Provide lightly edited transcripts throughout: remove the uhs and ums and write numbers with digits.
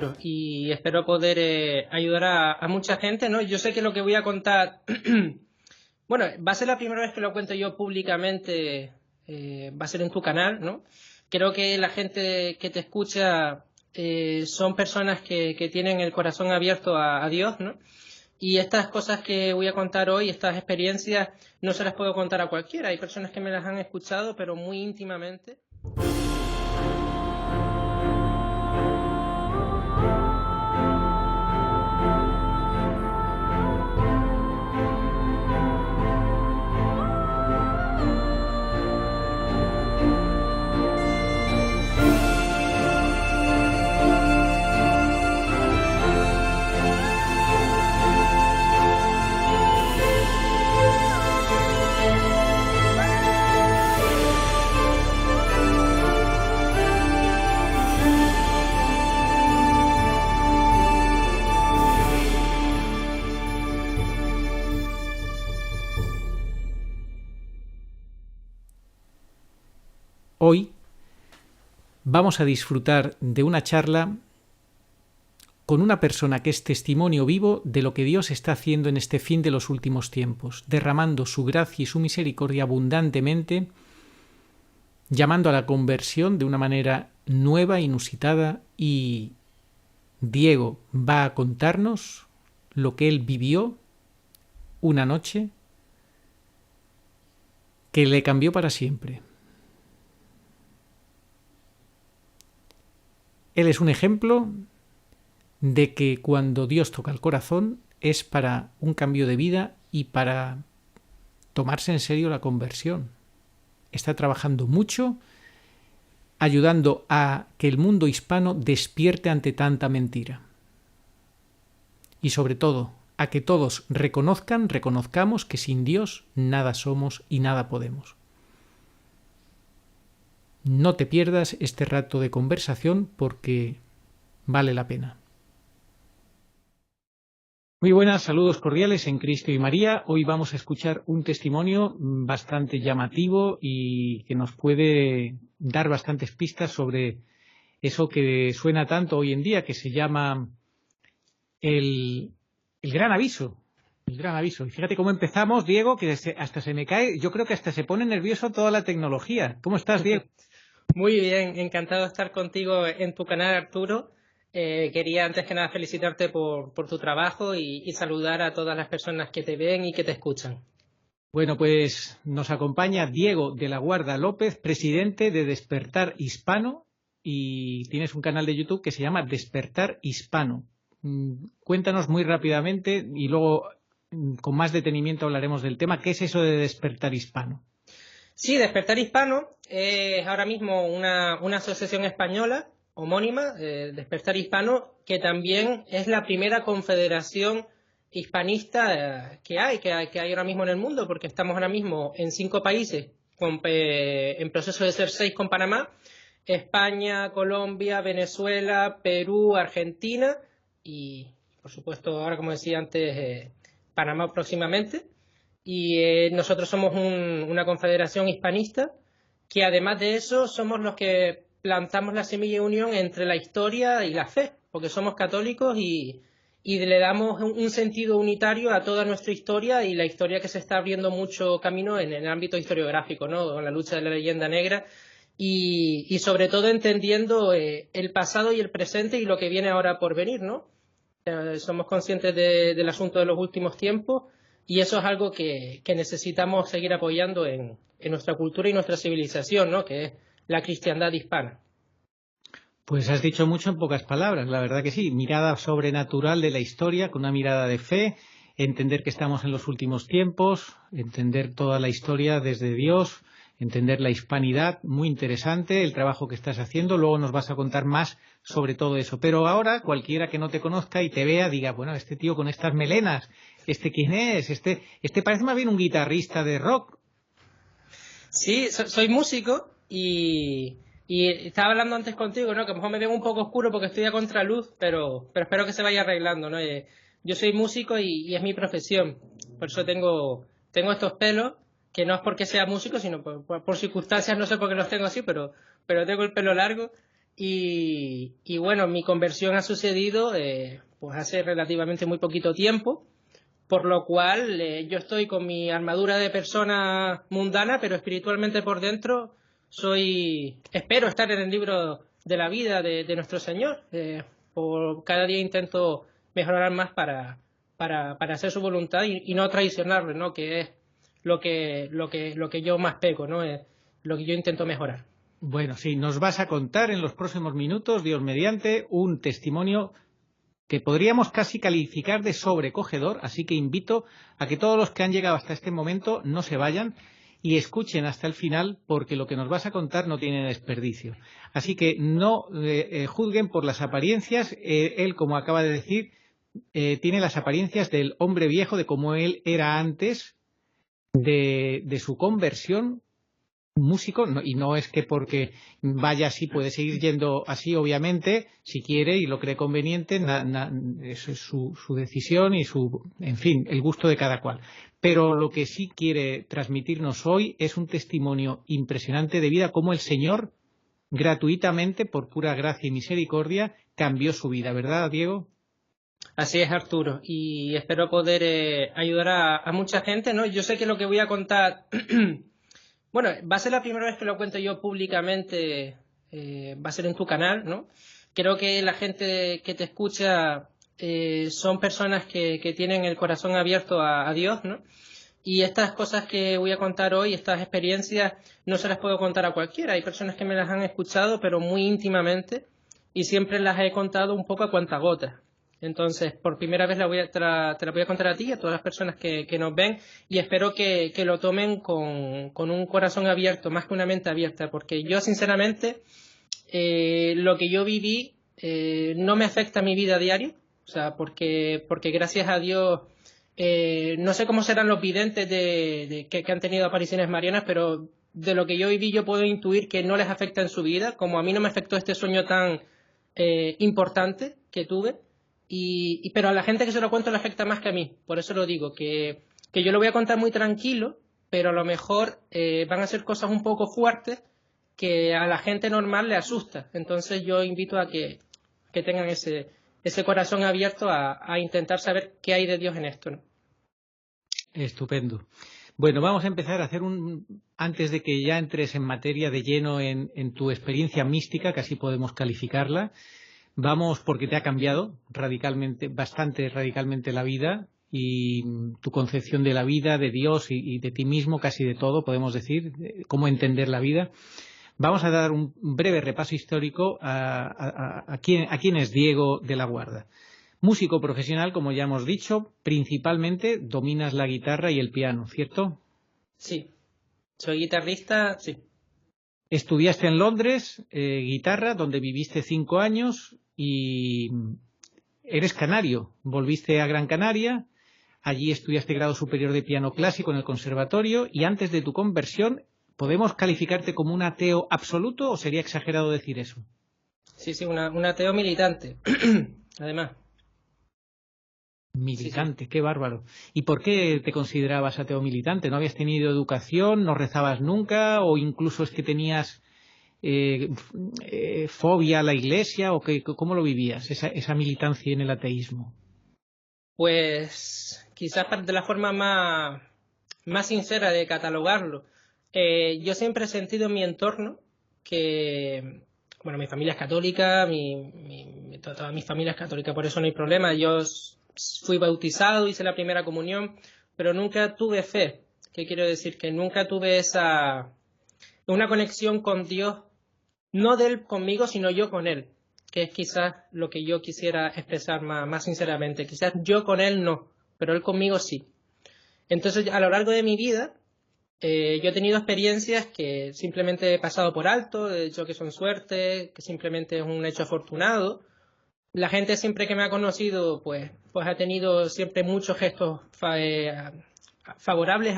Arturo, y espero poder ayudar a mucha gente, ¿no? Yo sé que lo que voy a contar, bueno, va a ser la primera vez que lo cuento yo públicamente, va a ser en tu canal, ¿no? Creo que la gente que te escucha son personas que tienen el corazón abierto a Dios, ¿no? Y estas cosas que voy a contar hoy, estas experiencias, no se las puedo contar a cualquiera. Hay personas que me las han escuchado, pero muy íntimamente. Hoy vamos a disfrutar de una charla con una persona que es testimonio vivo de lo que Dios está haciendo en este fin de los últimos tiempos, derramando su gracia y su misericordia abundantemente, llamando a la conversión de una manera nueva, inusitada, y Diego va a contarnos lo que él vivió una noche que le cambió para siempre. Él es un ejemplo de que cuando Dios toca el corazón es para un cambio de vida y para tomarse en serio la conversión. Está trabajando mucho, ayudando a que el mundo hispano despierte ante tanta mentira. Y sobre todo, a que todos reconozcamos que sin Dios nada somos y nada podemos. No te pierdas este rato de conversación porque vale la pena. Muy buenas, saludos cordiales en Cristo y María. Hoy vamos a escuchar un testimonio bastante llamativo y que nos puede dar bastantes pistas sobre eso que suena tanto hoy en día, que se llama el gran aviso. El gran aviso. Y fíjate cómo empezamos, Diego, que hasta se me cae, yo creo que hasta se pone nervioso toda la tecnología. ¿Cómo estás, Diego? Muy bien, encantado de estar contigo en tu canal, Arturo. Quería antes que nada felicitarte por tu trabajo y saludar a todas las personas que te ven y que te escuchan. Bueno, pues nos acompaña Diego de la Guarda López, presidente de Despertar Hispano, y tienes un canal de YouTube que se llama Despertar Hispano. Cuéntanos muy rápidamente y luego con más detenimiento hablaremos del tema. ¿Qué es eso de Despertar Hispano? Sí, Despertar Hispano es ahora mismo una asociación española homónima, Despertar Hispano, que también es la primera confederación hispanista que hay ahora mismo en el mundo, porque estamos ahora mismo en 5 países, en proceso de ser 6 con Panamá, España, Colombia, Venezuela, Perú, Argentina y, por supuesto, ahora, como decía antes, Panamá próximamente. Y nosotros somos una confederación hispanista que, además de eso, somos los que plantamos la semilla de unión entre la historia y la fe, porque somos católicos y le damos un sentido unitario a toda nuestra historia y la historia que se está abriendo mucho camino en el ámbito historiográfico, ¿no? Con la lucha de la leyenda negra y sobre todo entendiendo el pasado y el presente y lo que viene ahora por venir, ¿no? Somos conscientes del asunto de los últimos tiempos y eso es algo que necesitamos seguir apoyando en nuestra cultura y nuestra civilización, ¿no? Que es la cristiandad hispana. Pues has dicho mucho en pocas palabras, la verdad que sí. Mirada sobrenatural de la historia, con una mirada de fe, entender que estamos en los últimos tiempos, entender toda la historia desde Dios, entender la hispanidad, muy interesante el trabajo que estás haciendo. Luego nos vas a contar más sobre todo eso. Pero ahora, cualquiera que no te conozca y te vea, diga, bueno, este tío con estas melenas, ¿este quién es? Este parece más bien un guitarrista de rock. Sí, soy músico y estaba hablando antes contigo, ¿no? Que a lo mejor me veo un poco oscuro porque estoy a contraluz, pero espero que se vaya arreglando, ¿no? Yo soy músico y es mi profesión. Por eso tengo estos pelos, que no es porque sea músico, sino por circunstancias, no sé por qué los tengo así, pero tengo el pelo largo. Y bueno, mi conversión ha sucedido pues hace relativamente muy poquito tiempo, por lo cual yo estoy con mi armadura de persona mundana, pero espiritualmente por dentro espero estar en el libro de la vida de nuestro Señor. Por cada día intento mejorar más para hacer su voluntad y no traicionarle, ¿no? Que es lo que yo más peco, ¿no? Es lo que yo intento mejorar. Bueno, sí, nos vas a contar en los próximos minutos, Dios mediante, un testimonio que podríamos casi calificar de sobrecogedor, así que invito a que todos los que han llegado hasta este momento no se vayan y escuchen hasta el final, porque lo que nos vas a contar no tiene desperdicio. Así que no juzguen por las apariencias. Él, como acaba de decir, tiene las apariencias del hombre viejo, de cómo él era antes de su conversión. Músico, y no es que porque vaya así puede seguir yendo así, obviamente, si quiere y lo cree conveniente, eso es su decisión y en fin, el gusto de cada cual. Pero lo que sí quiere transmitirnos hoy es un testimonio impresionante de vida, cómo el Señor, gratuitamente, por pura gracia y misericordia, cambió su vida, ¿verdad, Diego? Así es, Arturo, y espero poder ayudar a mucha gente, ¿no? Yo sé que lo que voy a contar bueno, va a ser la primera vez que lo cuento yo públicamente, va a ser en tu canal, ¿no? Creo que la gente que te escucha son personas que tienen el corazón abierto a Dios, ¿no? Y estas cosas que voy a contar hoy, estas experiencias, no se las puedo contar a cualquiera. Hay personas que me las han escuchado, pero muy íntimamente, y siempre las he contado un poco a cuentagotas. Entonces, por primera vez te la voy a contar a ti y a todas las personas que nos ven, y espero que lo tomen con un corazón abierto, más que una mente abierta, porque yo, sinceramente, lo que yo viví no me afecta a mi vida diaria, o sea, porque gracias a Dios, no sé cómo serán los videntes que han tenido apariciones marianas, pero de lo que yo viví yo puedo intuir que no les afecta en su vida, como a mí no me afectó este sueño tan importante que tuve. Pero a la gente que se lo cuento le afecta más que a mí. Por eso lo digo, que yo lo voy a contar muy tranquilo, pero a lo mejor van a ser cosas un poco fuertes que a la gente normal le asusta. Entonces yo invito a que tengan ese corazón abierto a intentar saber qué hay de Dios en esto, ¿no? Estupendo. Bueno, vamos a empezar a hacer antes de que ya entres en materia de lleno en tu experiencia mística, que así podemos calificarla. Vamos, porque te ha cambiado bastante radicalmente la vida y tu concepción de la vida, de Dios y de ti mismo, casi de todo, podemos decir, cómo entender la vida. Vamos a dar un breve repaso histórico a quién es Diego de la Guarda. Músico profesional, como ya hemos dicho, principalmente dominas la guitarra y el piano, ¿cierto? Sí, soy guitarrista, sí. Estudiaste en Londres guitarra, donde viviste 5 años y eres canario. Volviste a Gran Canaria, allí estudiaste grado superior de piano clásico en el conservatorio y antes de tu conversión, ¿podemos calificarte como un ateo absoluto o sería exagerado decir eso? Sí, un ateo militante, además. Militante, sí. Qué bárbaro. ¿Y por qué te considerabas ateo militante? ¿No habías tenido educación, no rezabas nunca o incluso es que tenías fobia a la iglesia o cómo lo vivías, esa militancia en el ateísmo? Pues quizás de la forma más sincera de catalogarlo, yo siempre he sentido en mi entorno que, bueno, mi familia es católica, toda mi familia es católica, por eso no hay problema. Yo fui bautizado, hice la primera comunión, pero nunca tuve fe. ¿Qué quiero decir? Que nunca tuve una conexión con Dios, no de Él conmigo, sino yo con Él, que es quizás lo que yo quisiera expresar más sinceramente. Quizás yo con Él no, pero Él conmigo sí. Entonces, a lo largo de mi vida, yo he tenido experiencias que simplemente he pasado por alto, he dicho que son suerte, que simplemente es un hecho afortunado. La gente siempre que me ha conocido, pues ha tenido siempre muchos gestos favorables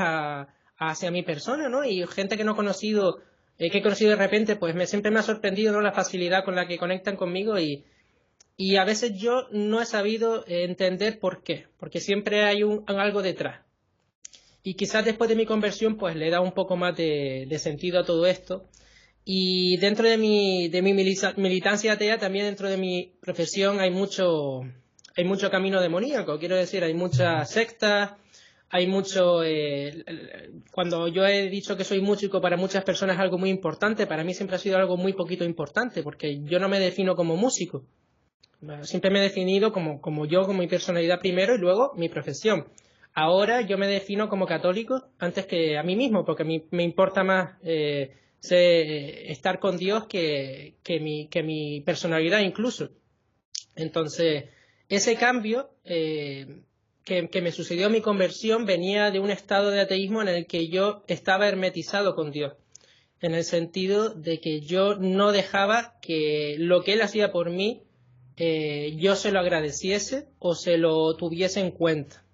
hacia mi persona, ¿no? Y gente que no he conocido, que he conocido de repente, pues siempre me ha sorprendido, ¿no?, la facilidad con la que conectan conmigo y a veces yo no he sabido entender por qué, porque siempre hay algo detrás. Y quizás después de mi conversión, pues le he dado un poco más de sentido a todo esto. Y dentro de mi militancia atea, también dentro de mi profesión hay mucho camino demoníaco. Quiero decir, hay muchas sectas, hay mucho... cuando yo he dicho que soy músico, para muchas personas es algo muy importante, para mí siempre ha sido algo muy poquito importante, porque yo no me defino como músico. Siempre me he definido como yo, con mi personalidad primero y luego mi profesión. Ahora yo me defino como católico antes que a mí mismo, porque me importa más estar con Dios que mi personalidad incluso. Entonces, ese cambio que me sucedió en mi conversión venía de un estado de ateísmo en el que yo estaba hermetizado con Dios, en el sentido de que yo no dejaba que lo que Él hacía por mí yo se lo agradeciese o se lo tuviese en cuenta.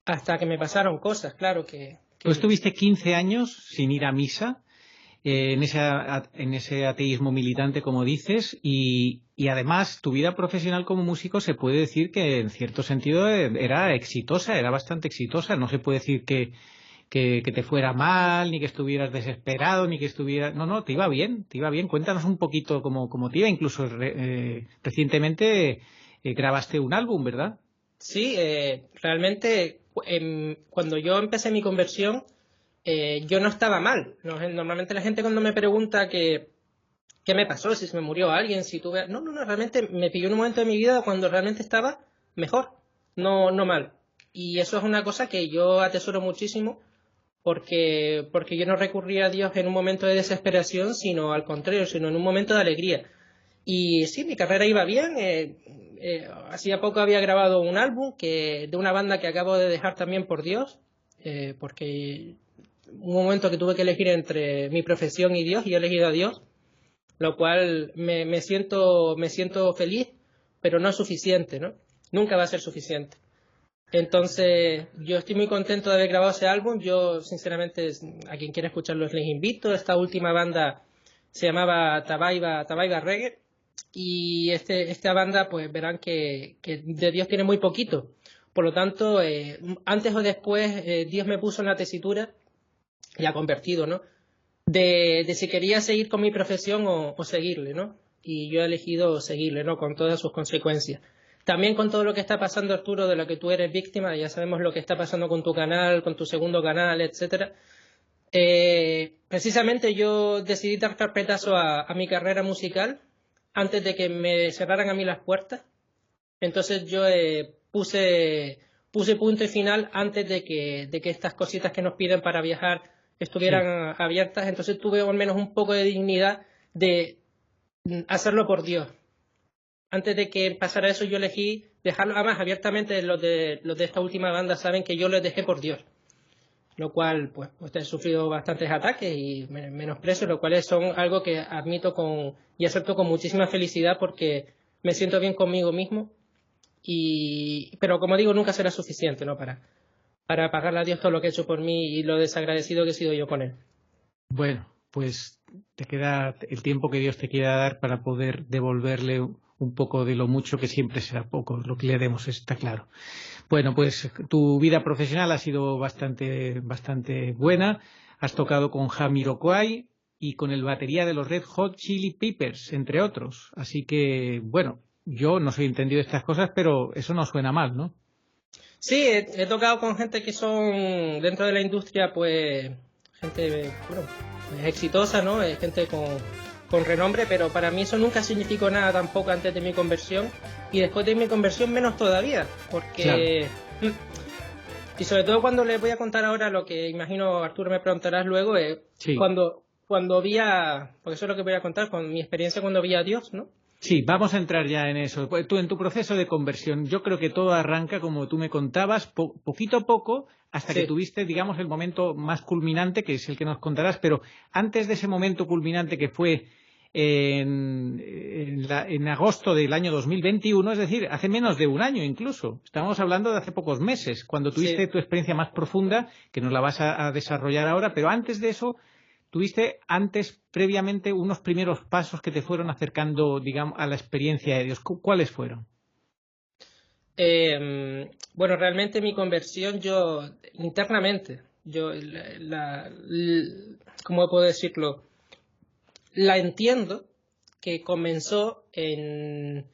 Hasta que me pasaron cosas, claro que... Tú estuviste 15 años sin ir a misa, en ese ateísmo militante, como dices, y además tu vida profesional como músico se puede decir que en cierto sentido era exitosa, era bastante exitosa. No se puede decir que te fuera mal, ni que estuvieras desesperado, ni que estuvieras... No, te iba bien, te iba bien. Cuéntanos un poquito cómo te iba. Incluso recientemente grabaste un álbum, ¿verdad? Sí, realmente cuando yo empecé mi conversión, yo no estaba mal. Normalmente la gente cuando me pregunta qué me pasó, si se me murió alguien, si tuve... No, realmente me pilló en un momento de mi vida cuando realmente estaba mejor, no mal. Y eso es una cosa que yo atesoro muchísimo porque yo no recurría a Dios en un momento de desesperación, sino al contrario, sino en un momento de alegría. Y sí, mi carrera iba bien. Hacía poco había grabado un álbum de una banda que acabo de dejar también por Dios, porque un momento que tuve que elegir entre mi profesión y Dios, y he elegido a Dios, lo cual me siento feliz, pero no es suficiente, ¿no? Nunca va a ser suficiente. Entonces, yo estoy muy contento de haber grabado ese álbum. Yo, sinceramente, a quien quiera escucharlo les invito. Esta última banda se llamaba Tabaiba Reggae, y esta banda, pues verán que de Dios tiene muy poquito. Por lo tanto, antes o después, Dios me puso en la tesitura, y ha convertido, ¿no? De si quería seguir con mi profesión o seguirle, ¿no? Y yo he elegido seguirle, ¿no? Con todas sus consecuencias. También con todo lo que está pasando, Arturo, de lo que tú eres víctima, ya sabemos lo que está pasando con tu canal, con tu segundo canal, etcétera. Precisamente yo decidí dar carpetazo a mi carrera musical antes de que me cerraran a mí las puertas. Entonces yo puse punto y final antes de que estas cositas que nos piden para viajar estuvieran abiertas. Entonces tuve al menos un poco de dignidad de hacerlo por Dios. Antes de que pasara eso, yo elegí dejarlo. Además, abiertamente los de esta última banda saben que yo los dejé por Dios, lo cual pues he sufrido bastantes ataques y menosprecios, lo cual son algo que admito y acepto con muchísima felicidad, porque me siento bien conmigo mismo. Pero como digo, nunca será suficiente, ¿no? Para pagarle a Dios todo lo que ha hecho por mí y lo desagradecido que he sido yo con él. Bueno, pues te queda el tiempo que Dios te quiera dar para poder devolverle un poco de lo mucho, que siempre será poco lo que le demos, está claro. Bueno, pues tu vida profesional ha sido bastante buena. Has tocado con Jamiroquai y con el batería de los Red Hot Chili Peppers, entre otros. Así que, bueno, yo no soy entendido de estas cosas, pero eso no suena mal, ¿no? Sí, he tocado con gente que son dentro de la industria, pues gente, bueno, pues exitosa, ¿no? Gente con renombre, pero para mí eso nunca significó nada tampoco antes de mi conversión, y después de mi conversión menos todavía, porque... Claro. Y sobre todo cuando les voy a contar ahora lo que imagino, Arturo, me preguntarás luego, sí. cuando vi porque eso es lo que voy a contar, con mi experiencia cuando vi a Dios, ¿no? Sí, vamos a entrar ya en eso. Tú, en tu proceso de conversión, yo creo que todo arranca, como tú me contabas, poquito a poco, hasta que tuviste, digamos, el momento más culminante, que es el que nos contarás. Pero antes de ese momento culminante, que fue en agosto del año 2021, es decir, hace menos de un año incluso, estamos hablando de hace pocos meses, cuando tuviste tu experiencia más profunda, que nos la vas a desarrollar ahora. Pero antes de eso, ¿tuviste previamente, unos primeros pasos que te fueron acercando, digamos, a la experiencia de Dios? ¿Cuáles fueron? Bueno, realmente mi conversión, internamente, ¿cómo puedo decirlo? La entiendo, que comenzó en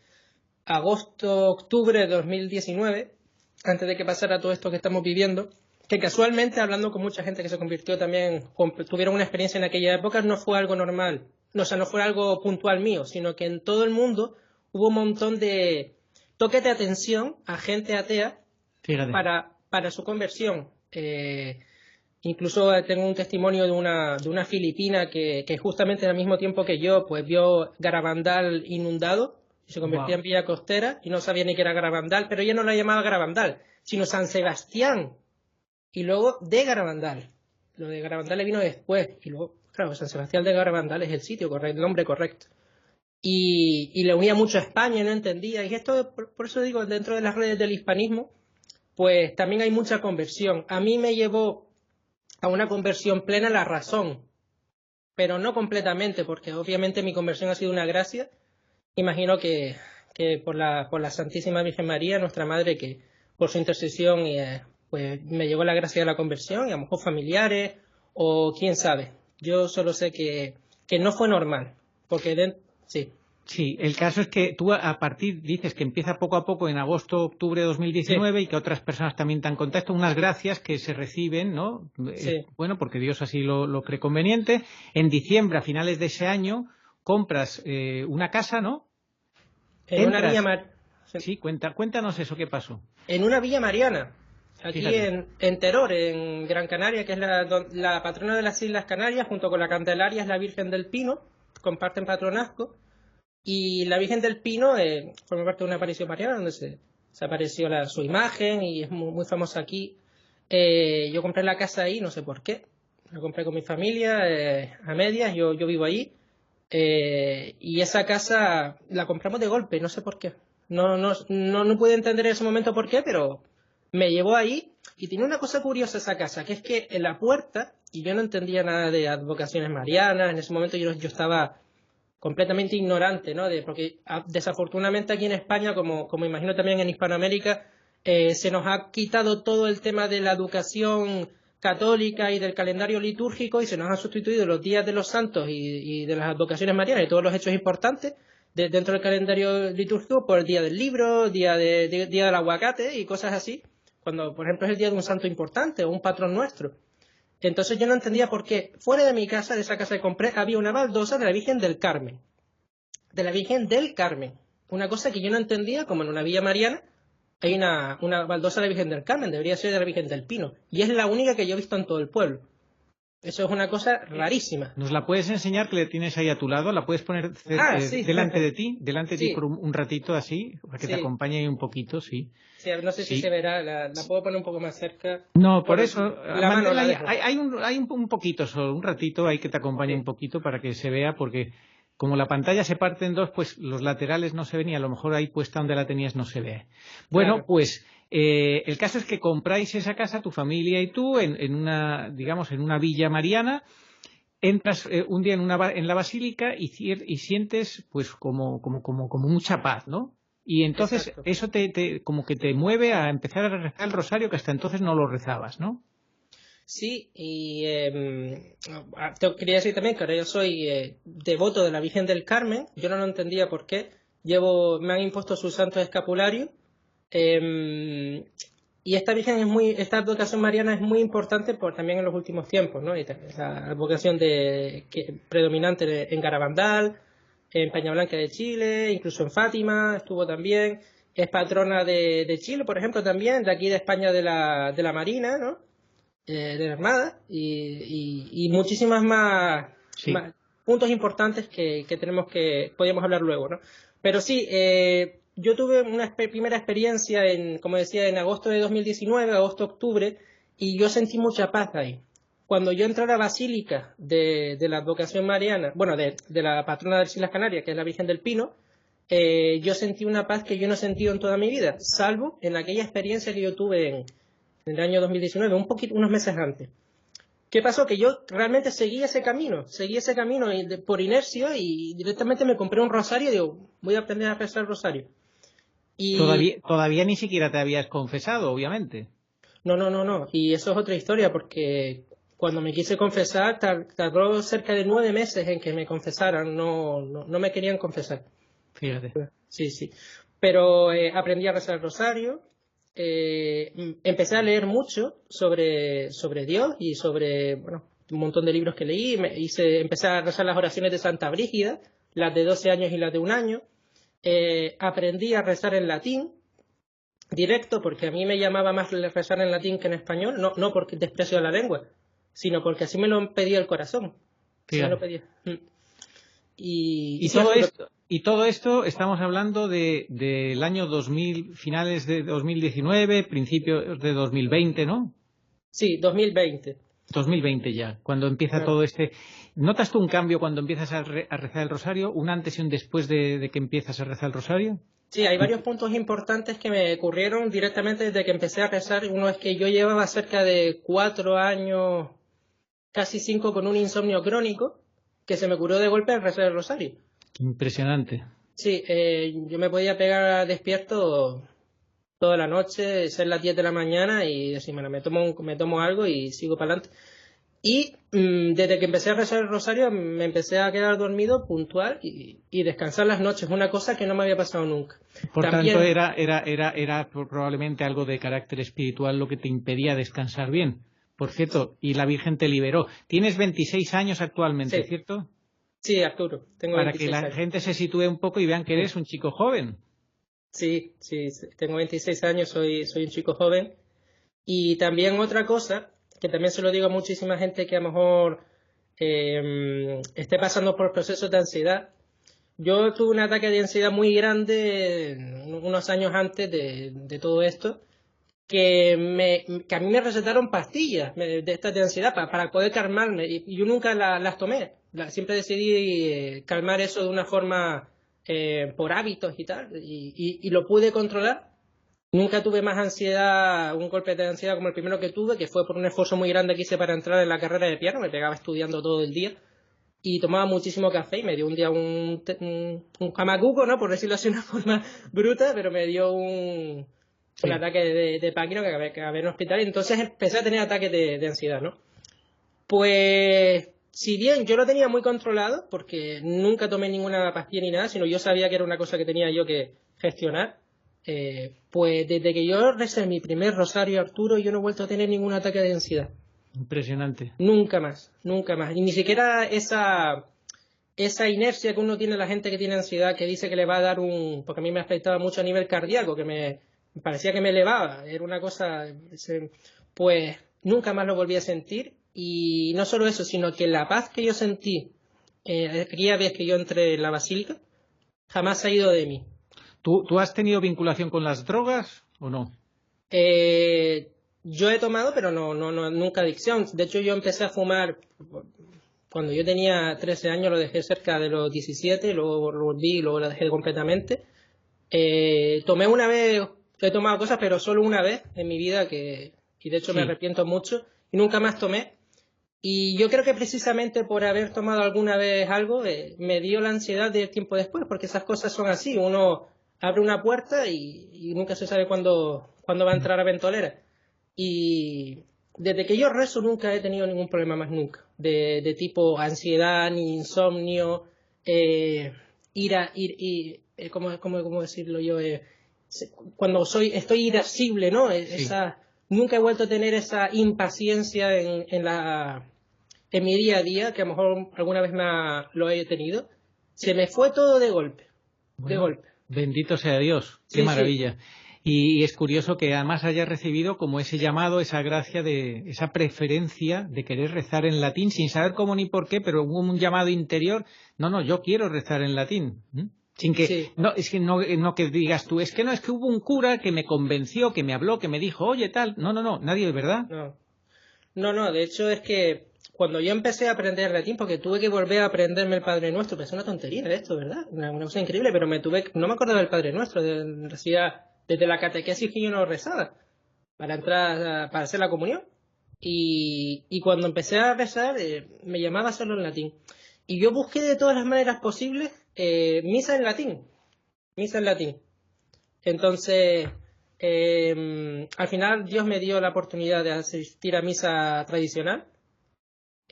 agosto, octubre de 2019, antes de que pasara todo esto que estamos viviendo, que casualmente, hablando con mucha gente que se convirtió también, tuvieron una experiencia en aquella época, no fue algo normal. No, o sea, no fue algo puntual mío, sino que en todo el mundo hubo un montón de toques de atención a gente atea para su conversión. Incluso tengo un testimonio de una filipina que justamente al mismo tiempo que yo, pues vio Garabandal inundado y se convirtió en villa costera y no sabía ni qué era Garabandal, pero ella no la llamaba Garabandal, sino San Sebastián y luego de Garabandal. Lo de Garabandal le vino después y luego, claro, San Sebastián de Garabandal es el sitio correcto, el nombre correcto. Y le unía mucho a España, no entendía. Y esto, por eso digo, dentro de las redes del hispanismo, pues también hay mucha conversión. A mí me llevó a una conversión plena la razón, pero no completamente, porque obviamente mi conversión ha sido una gracia. Imagino que por la Santísima Virgen María, nuestra Madre, que por su intercesión pues me llegó la gracia de la conversión, y a lo mejor familiares, o quién sabe. Yo solo sé que no fue normal, porque sí. Sí, el caso es que tú a partir dices que empieza poco a poco en agosto, octubre de 2019 sí. Y que otras personas también te han contactado, unas gracias que se reciben, ¿no? Sí. Bueno, porque Dios así lo cree conveniente. En diciembre, a finales de ese año, compras una casa, ¿no? En una villa Sí, cuéntanos eso, ¿qué pasó? En una villa mariana, aquí en Teror, en Gran Canaria, que es la patrona de las Islas Canarias, junto con la Candelaria es la Virgen del Pino, comparten patronazgo. Y la Virgen del Pino forma parte de una aparición mariana donde se apareció su imagen y es muy famosa aquí. Yo compré la casa ahí, no sé por qué. La compré con mi familia a medias, yo vivo ahí. Y esa casa la compramos de golpe, no sé por qué. No pude entender en ese momento por qué, pero me llevó ahí. Y tiene una cosa curiosa esa casa, que es que en la puerta, y yo no entendía nada de advocaciones marianas, en ese momento yo estaba completamente ignorante, ¿no? Porque desafortunadamente aquí en España, como imagino también en Hispanoamérica, se nos ha quitado todo el tema de la educación católica y del calendario litúrgico y se nos han sustituido los días de los santos y de las advocaciones marianas y todos los hechos importantes dentro del calendario litúrgico por el día del libro, día del aguacate y cosas así, cuando por ejemplo es el día de un santo importante o un patrón nuestro. Entonces yo no entendía por qué fuera de mi casa, de esa casa que compré, había una baldosa de la Virgen del Carmen. De la Virgen del Carmen. Una cosa que yo no entendía, como en una villa mariana, hay una baldosa de la Virgen del Carmen, debería ser de la Virgen del Pino. Y es la única que yo he visto en todo el pueblo. Eso es una cosa rarísima. ¿Nos la puedes enseñar, que le tienes ahí a tu lado? ¿La puedes poner sí. delante de ti por un ratito así, para que te acompañe ahí un poquito, sí? Sí, no sé si se verá, la puedo poner un poco más cerca. No, por eso, hay un poquito solo, un ratito hay que te acompañe un poquito para que se vea, porque como la pantalla se parte en dos, pues los laterales no se ven y a lo mejor ahí puesta donde la tenías no se ve. Bueno, claro. Pues el caso es que compráis esa casa, tu familia y tú, en una villa mariana. Entras un día en la basílica y sientes pues como mucha paz, ¿no? Y entonces Exacto. Eso como que te mueve a empezar a rezar el rosario, que hasta entonces no lo rezabas, ¿no? Sí, y te quería decir también que ahora yo soy devoto de la Virgen del Carmen. Yo no lo entendía por qué. Me han impuesto sus santos escapularios. Y esta esta advocación mariana es muy importante también en los últimos tiempos, ¿no? Y la advocación predominante en Garabandal, en Peñablanca de Chile, incluso en Fátima estuvo también. Es patrona de Chile, por ejemplo, también, de aquí de España de la Marina, ¿no? De la Armada, y muchísimas más puntos importantes que podríamos hablar luego, ¿no? Pero sí, yo tuve una primera experiencia como decía, en agosto de 2019, agosto-octubre, y yo sentí mucha paz ahí. Cuando yo entré a la basílica de la advocación mariana, bueno, de la patrona de las Islas Canarias, que es la Virgen del Pino, yo sentí una paz que yo no he sentido en toda mi vida, salvo en aquella experiencia que yo tuve en el año 2019, unos meses antes. ¿Qué pasó? Que yo realmente seguí ese camino por inercia y directamente me compré un rosario y digo, voy a aprender a rezar el rosario. Y Todavía ni siquiera te habías confesado, obviamente. No. Y eso es otra historia, porque cuando me quise confesar, tardó cerca de 9 meses en que me confesaran, no me querían confesar. Fíjate. Sí, sí. Pero aprendí a rezar el rosario, empecé a leer mucho sobre Dios y sobre, bueno, un montón de libros que leí, empecé a rezar las oraciones de Santa Brígida, las de 12 años y las de 1 año. Aprendí a rezar en latín, directo, porque a mí me llamaba más rezar en latín que en español, no porque desprecio la lengua, sino porque así me lo pedía el corazón. Así me lo pedía. Y todo esto estamos hablando del año 2000, finales de 2019, principios de 2020, ¿no? Sí, 2020. 2020 ya, cuando empieza Claro. todo este... ¿Notas tú un cambio cuando empiezas a rezar el rosario? ¿Un antes y un después de que empiezas a rezar el rosario? Sí, hay varios puntos importantes que me ocurrieron directamente desde que empecé a rezar. Uno es que yo llevaba cerca de 4 años, casi 5, con un insomnio crónico, que se me curó de golpe al rezar el rosario. Impresionante. Sí, yo me podía pegar despierto toda la noche, ser las 10 de la mañana y decir, bueno, me tomo algo y sigo para adelante. Y desde que empecé a rezar el rosario me empecé a quedar dormido puntual y descansar las noches, una cosa que no me había pasado nunca. Por También, tanto, era probablemente algo de carácter espiritual lo que te impedía descansar bien. Por cierto, y la Virgen te liberó. Tienes 26 años actualmente, sí, ¿cierto? sí, Arturo, tengo Para que 26 la años. gente se sitúe un poco y vean que eres un chico joven. Sí, tengo 26 años, soy un chico joven. Y también otra cosa, que también se lo digo a muchísima gente que a lo mejor esté pasando por procesos de ansiedad. Yo tuve un ataque de ansiedad muy grande unos años antes de todo esto, que a mí me recetaron pastillas de estas de ansiedad para poder calmarme y yo nunca las tomé. Siempre decidí calmar eso de una forma por hábitos y tal y lo pude controlar. Nunca tuve más ansiedad, un golpe de ansiedad como el primero que tuve, que fue por un esfuerzo muy grande que hice para entrar en la carrera de piano. Me pegaba estudiando todo el día y tomaba muchísimo café y me dio un día un jamacuco, ¿no? Por decirlo así de una forma bruta, pero me dio un ataque de pánico que acabé en el hospital y entonces empecé a tener ataques de ansiedad, ¿no? Pues, si bien yo lo tenía muy controlado, porque nunca tomé ninguna pastilla ni nada, sino yo sabía que era una cosa que tenía yo que gestionar, pues desde que yo recé mi primer rosario, Arturo, yo no he vuelto a tener ningún ataque de ansiedad. Impresionante. Nunca más, nunca más. Y ni siquiera esa inercia que uno tiene, la gente que tiene ansiedad, que dice que le va a dar porque a mí me afectaba mucho a nivel cardíaco, que me parecía que me elevaba, era una cosa, pues nunca más lo volví a sentir. Y no solo eso, sino que la paz que yo sentí aquella vez que yo entré en la basílica, jamás ha ido de mí. ¿Tú has tenido vinculación con las drogas o no? Yo he tomado, pero nunca adicción. De hecho, yo empecé a fumar cuando yo tenía 13 años, lo dejé cerca de los 17, luego lo volví y luego lo dejé completamente. Tomé una vez, he tomado cosas, pero solo una vez en mi vida, y de hecho me arrepiento mucho, y nunca más tomé. Y yo creo que precisamente por haber tomado alguna vez algo, me dio la ansiedad de tiempo después, porque esas cosas son así. Uno abre una puerta y nunca se sabe cuándo va a entrar a ventolera. Y desde que yo rezo nunca he tenido ningún problema más nunca, de tipo ansiedad, ni insomnio, ¿cómo decirlo yo? Cuando estoy irascible, ¿no? Nunca he vuelto a tener esa impaciencia en mi día a día, que a lo mejor alguna vez lo he tenido. Se me fue todo de golpe. Bueno, de golpe. Bendito sea Dios. Qué maravilla. Sí. Y es curioso que además hayas recibido como ese llamado, esa gracia, esa preferencia de querer rezar en latín sin saber cómo ni por qué, pero hubo un llamado interior. No, yo quiero rezar en latín. Sin que, no que digas tú, es que hubo un cura que me convenció, que me habló, que me dijo, oye, tal. No, nadie, ¿verdad? No, de hecho es que cuando yo empecé a aprender latín, porque tuve que volver a aprenderme el Padre Nuestro, pensé una tontería esto, ¿verdad? Una cosa increíble, pero no me acordaba del Padre Nuestro, decía desde la catequesis que yo no rezaba, para entrar, para hacer la comunión. Y cuando empecé a rezar, me llamaba a hacerlo en latín. Y yo busqué de todas las maneras posibles misa en latín. Entonces, al final Dios me dio la oportunidad de asistir a misa tradicional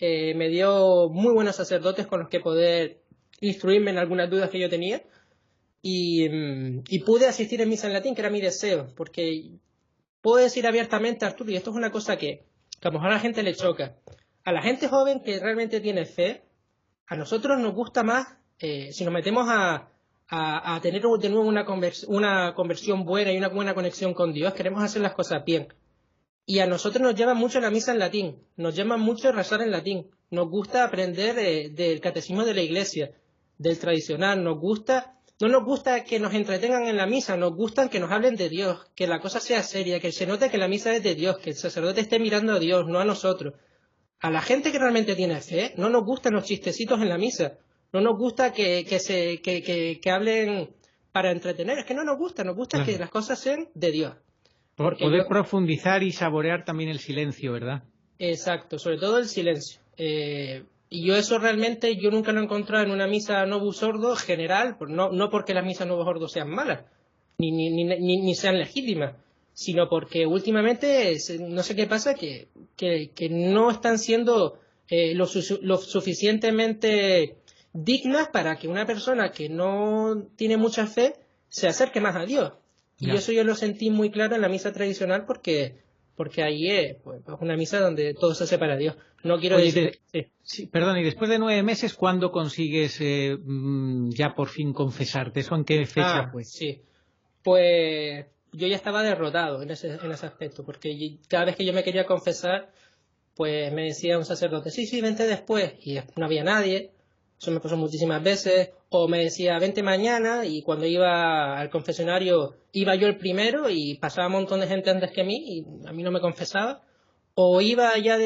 me dio muy buenos sacerdotes con los que poder instruirme en algunas dudas que yo tenía. Y pude asistir en misa en latín, que era mi deseo, porque puedo decir abiertamente, Arturo, y esto es una cosa que a lo mejor a la gente le choca. A la gente joven que realmente tiene fe, a nosotros nos gusta más, si nos metemos a tener de nuevo una conversión buena y una buena conexión con Dios, queremos hacer las cosas bien. Y a nosotros nos llama mucho la misa en latín, nos llama mucho rezar en latín, nos gusta aprender del catecismo de la Iglesia, del tradicional, no nos gusta que nos entretengan en la misa, nos gusta que nos hablen de Dios, que la cosa sea seria, que se note que la misa es de Dios, que el sacerdote esté mirando a Dios, no a nosotros. A la gente que realmente tiene fe, no nos gustan los chistecitos en la misa, no nos gusta que hablen para entretener, es que no nos gusta Claro. que las cosas sean de Dios. Poder profundizar y saborear también el silencio, ¿verdad? Exacto, sobre todo el silencio. Y yo eso realmente yo nunca lo he encontrado en una misa Novus Ordo general, no porque las misas Novus Ordo sean malas, ni sean legítimas, sino porque últimamente no sé qué pasa, que no están siendo lo suficientemente dignas para que una persona que no tiene mucha fe se acerque más a Dios. Y Ya. eso yo lo sentí muy claro en la misa tradicional porque ahí es una misa donde todo se hace para Dios. No quiero Oye, decir... Sí. sí, perdón, y después de 9 meses, ¿cuándo consigues ya por fin confesarte? ¿Eso en qué fecha fue? Sí. Pues yo ya estaba derrotado en ese aspecto, porque cada vez que yo me quería confesar, pues me decía un sacerdote, sí, vente después, y no había nadie. Eso me pasó muchísimas veces. O me decía, vente mañana, y cuando iba al confesionario iba yo el primero y pasaba un montón de gente antes que mí y a mí no me confesaba. O iba ya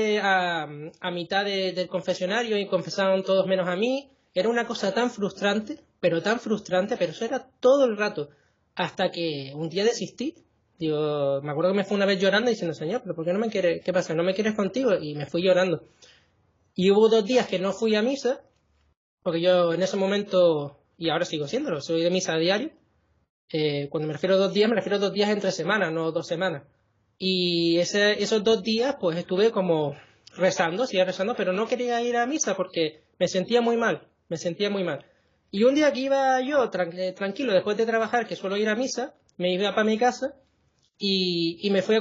a mitad del confesionario y confesaban todos menos a mí. Era una cosa tan frustrante, pero eso era todo el rato. Hasta que un día desistí. Digo, me acuerdo que me fui una vez llorando diciendo, Señor, pero ¿por qué no me quieres? ¿Qué pasa? ¿No me quieres contigo? Y me fui llorando. Y hubo 2 días que no fui a misa, porque yo en ese momento, y ahora sigo siéndolo, soy de misa a diario. Cuando me refiero a 2 días, me refiero a 2 días entre semanas, no 2 semanas. Y esos 2 días, pues estuve como seguía rezando, pero no quería ir a misa porque me sentía muy mal. Y un día que iba yo tranquilo, después de trabajar, que suelo ir a misa, me iba para mi casa y me fui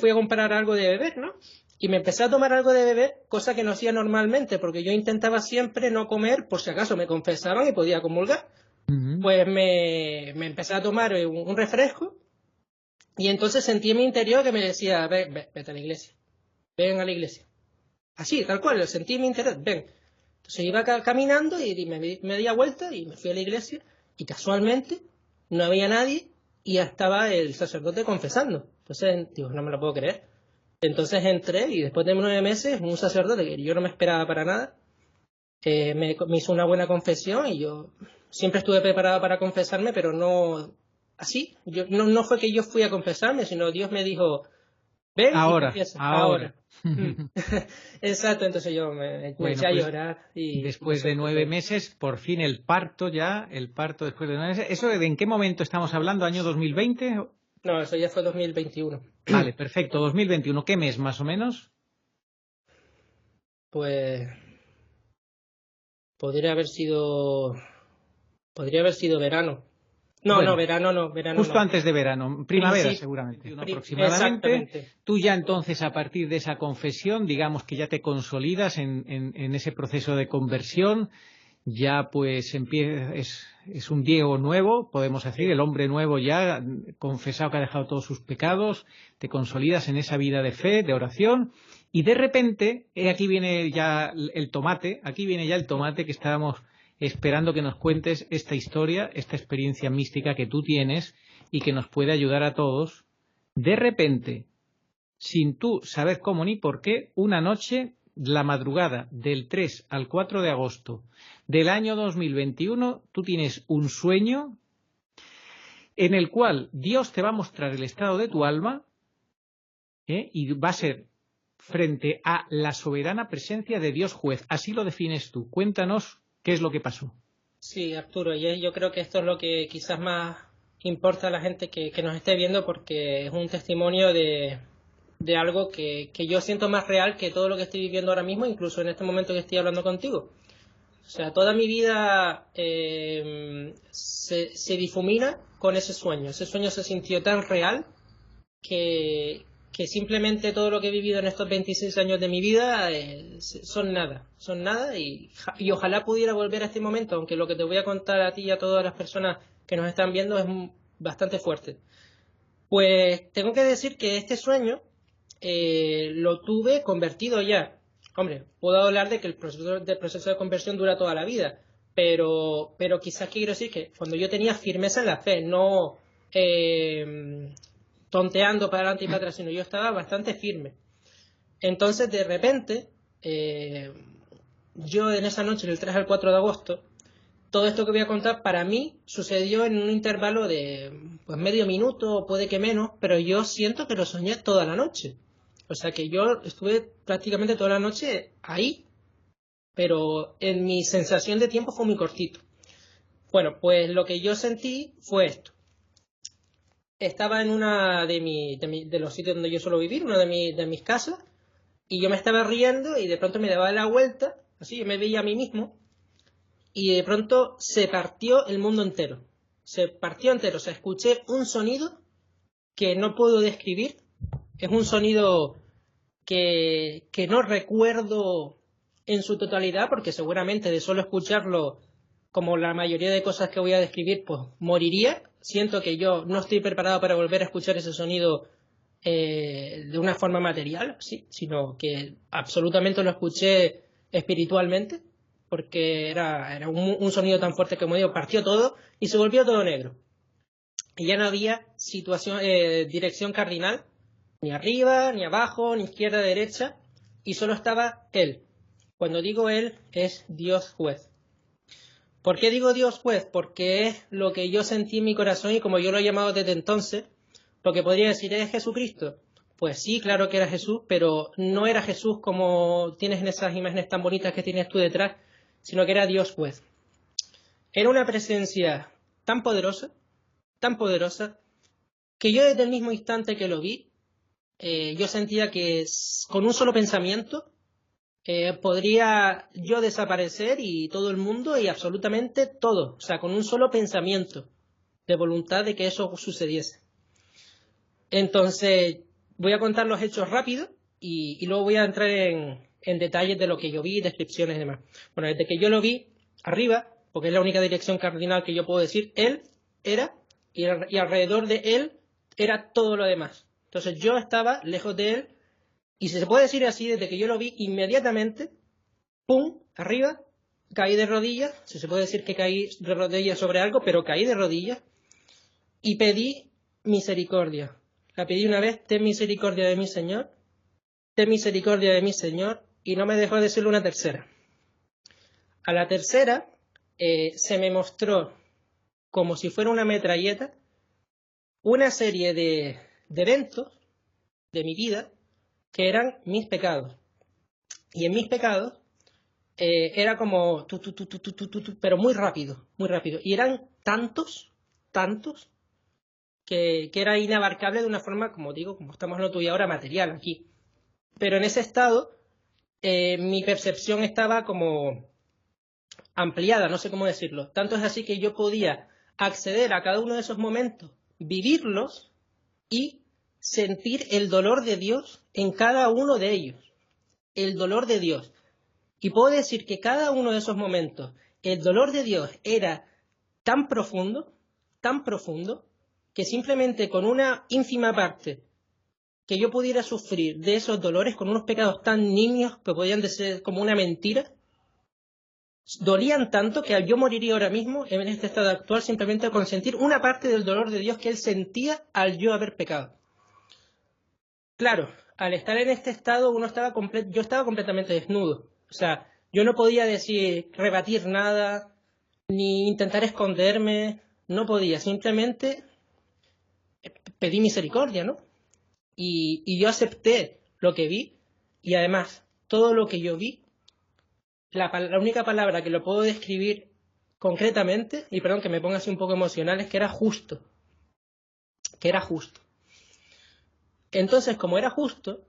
a comprar algo de beber, ¿no? Y me empecé a tomar algo de beber, cosa que no hacía normalmente, porque yo intentaba siempre no comer, por si acaso me confesaban y podía comulgar. Pues me empecé a tomar un refresco y entonces sentí en mi interior que me decía, vete a la iglesia, ven a la iglesia. Así, tal cual, lo sentí en mi interior, ven. Entonces iba caminando y me di vuelta y me fui a la iglesia y casualmente no había nadie y ya estaba el sacerdote confesando. Entonces, digo, no me lo puedo creer. Entonces entré y después de 9 meses, un sacerdote que yo no me esperaba para nada, me hizo una buena confesión y yo siempre estuve preparado para confesarme, pero no así. No fue que yo fui a confesarme, sino Dios me dijo, ven y confiesa. Ahora. Exacto, entonces yo me eché a llorar. Y después de 9 meses, por fin el parto después de 9 meses. ¿Eso en qué momento estamos hablando? ¿Año 2020? No, eso ya fue 2021. Vale, perfecto. 2021, ¿qué mes más o menos? Pues podría haber sido verano. Verano no. Justo antes de verano, primavera Sí, seguramente, aproximadamente. Exactamente. Tú ya entonces, a partir de esa confesión, digamos que ya te consolidas en ese proceso de conversión, ya pues es un Diego nuevo, podemos decir, el hombre nuevo ya, confesado que ha dejado todos sus pecados, te consolidas en esa vida de fe, de oración, y de repente, aquí viene ya el tomate que estábamos esperando que nos cuentes esta historia, esta experiencia mística que tú tienes y que nos puede ayudar a todos. De repente, sin tú saber cómo ni por qué, una noche, la madrugada del 3 al 4 de agosto del año 2021, tú tienes un sueño en el cual Dios te va a mostrar el estado de tu alma, y va a ser frente a la soberana presencia de Dios juez. Así lo defines tú. Cuéntanos qué es lo que pasó. Sí, Arturo, y yo creo que esto es lo que quizás más importa a la gente que nos esté viendo, porque es un testimonio de de algo que yo siento más real que todo lo que estoy viviendo ahora mismo, incluso en este momento que estoy hablando contigo. O sea, toda mi vida se difumina con ese sueño. Ese sueño se sintió tan real que simplemente todo lo que he vivido en estos 26 años de mi vida son nada y ojalá pudiera volver a este momento, aunque lo que te voy a contar a ti y a todas las personas que nos están viendo es bastante fuerte. Pues tengo que decir que este sueño lo tuve convertido ya. Hombre, puedo hablar de que el proceso de conversión dura toda la vida, pero quizás quiero decir que cuando yo tenía firmeza en la fe, no tonteando para adelante y para atrás, sino yo estaba bastante firme. Entonces, de repente, yo en esa noche, del 3 al 4 de agosto, todo esto que voy a contar para mí sucedió en un intervalo de pues medio minuto, puede que menos, pero yo siento que lo soñé toda la noche. O sea que yo estuve prácticamente toda la noche ahí, pero en mi sensación de tiempo fue muy cortito. Bueno, pues lo que yo sentí fue esto. Estaba en una de los sitios donde yo suelo vivir, una de mis casas, y yo me estaba riendo y de pronto me daba la vuelta, así yo me veía a mí mismo, y de pronto se partió el mundo entero. Se partió entero, o sea, escuché un sonido que no puedo describir. Es un sonido que no recuerdo en su totalidad, porque seguramente de solo escucharlo, como la mayoría de cosas que voy a describir, pues moriría. Siento que yo no estoy preparado para volver a escuchar ese sonido de una forma material, sí, sino que absolutamente lo escuché espiritualmente, porque era un sonido tan fuerte que, como digo, partió todo y se volvió todo negro. Y ya no había dirección cardinal, ni arriba, ni abajo, ni izquierda, derecha, y solo estaba Él. Cuando digo Él, es Dios juez. ¿Por qué digo Dios juez? Porque es lo que yo sentí en mi corazón y como yo lo he llamado desde entonces, lo que podría decir es Jesucristo. Pues sí, claro que era Jesús, pero no era Jesús como tienes en esas imágenes tan bonitas que tienes tú detrás, sino que era Dios juez. Era una presencia tan poderosa, que yo desde el mismo instante que lo vi, yo sentía que con un solo pensamiento podría yo desaparecer y todo el mundo y absolutamente todo, o sea, con un solo pensamiento de voluntad de que eso sucediese. Entonces, voy a contar los hechos rápido y luego voy a entrar en detalles de lo que yo vi, descripciones y demás. Bueno, desde que yo lo vi arriba, porque es la única dirección cardinal que yo puedo decir, Él era y alrededor de Él era todo lo demás. Entonces yo estaba lejos de Él y si se puede decir así, desde que yo lo vi, inmediatamente, ¡pum!, arriba, caí de rodillas, si se puede decir que caí de rodillas sobre algo, pero caí de rodillas y pedí misericordia. La pedí una vez, ten misericordia de mi Señor, ten misericordia de mi Señor, y no me dejó decirlo una tercera. A la tercera se me mostró, como si fuera una metralleta, una serie de eventos de mi vida que eran mis pecados. Y en mis pecados era como pero muy rápido, muy rápido. Y eran tantos, que era inabarcable de una forma, como digo, como estamos hablando tú y ahora, material aquí. Pero en ese estado, mi percepción estaba como ampliada, no sé cómo decirlo. Tanto es así que yo podía acceder a cada uno de esos momentos, vivirlos y sentir el dolor de Dios en cada uno de ellos. El dolor de Dios. Y puedo decir que cada uno de esos momentos, el dolor de Dios era tan profundo, que simplemente con una ínfima parte que yo pudiera sufrir de esos dolores, con unos pecados tan nimios que podían ser como una mentira, dolían tanto que yo moriría ahora mismo en este estado actual simplemente con sentir una parte del dolor de Dios que Él sentía al yo haber pecado. Claro, al estar en este estado yo estaba completamente desnudo. O sea, yo no podía rebatir nada, ni intentar esconderme, no podía, simplemente pedí misericordia, ¿no? Y yo acepté lo que vi, y además, todo lo que yo vi, la única palabra que lo puedo describir concretamente, y perdón que me ponga así un poco emocional, es que era justo. Entonces, como era justo,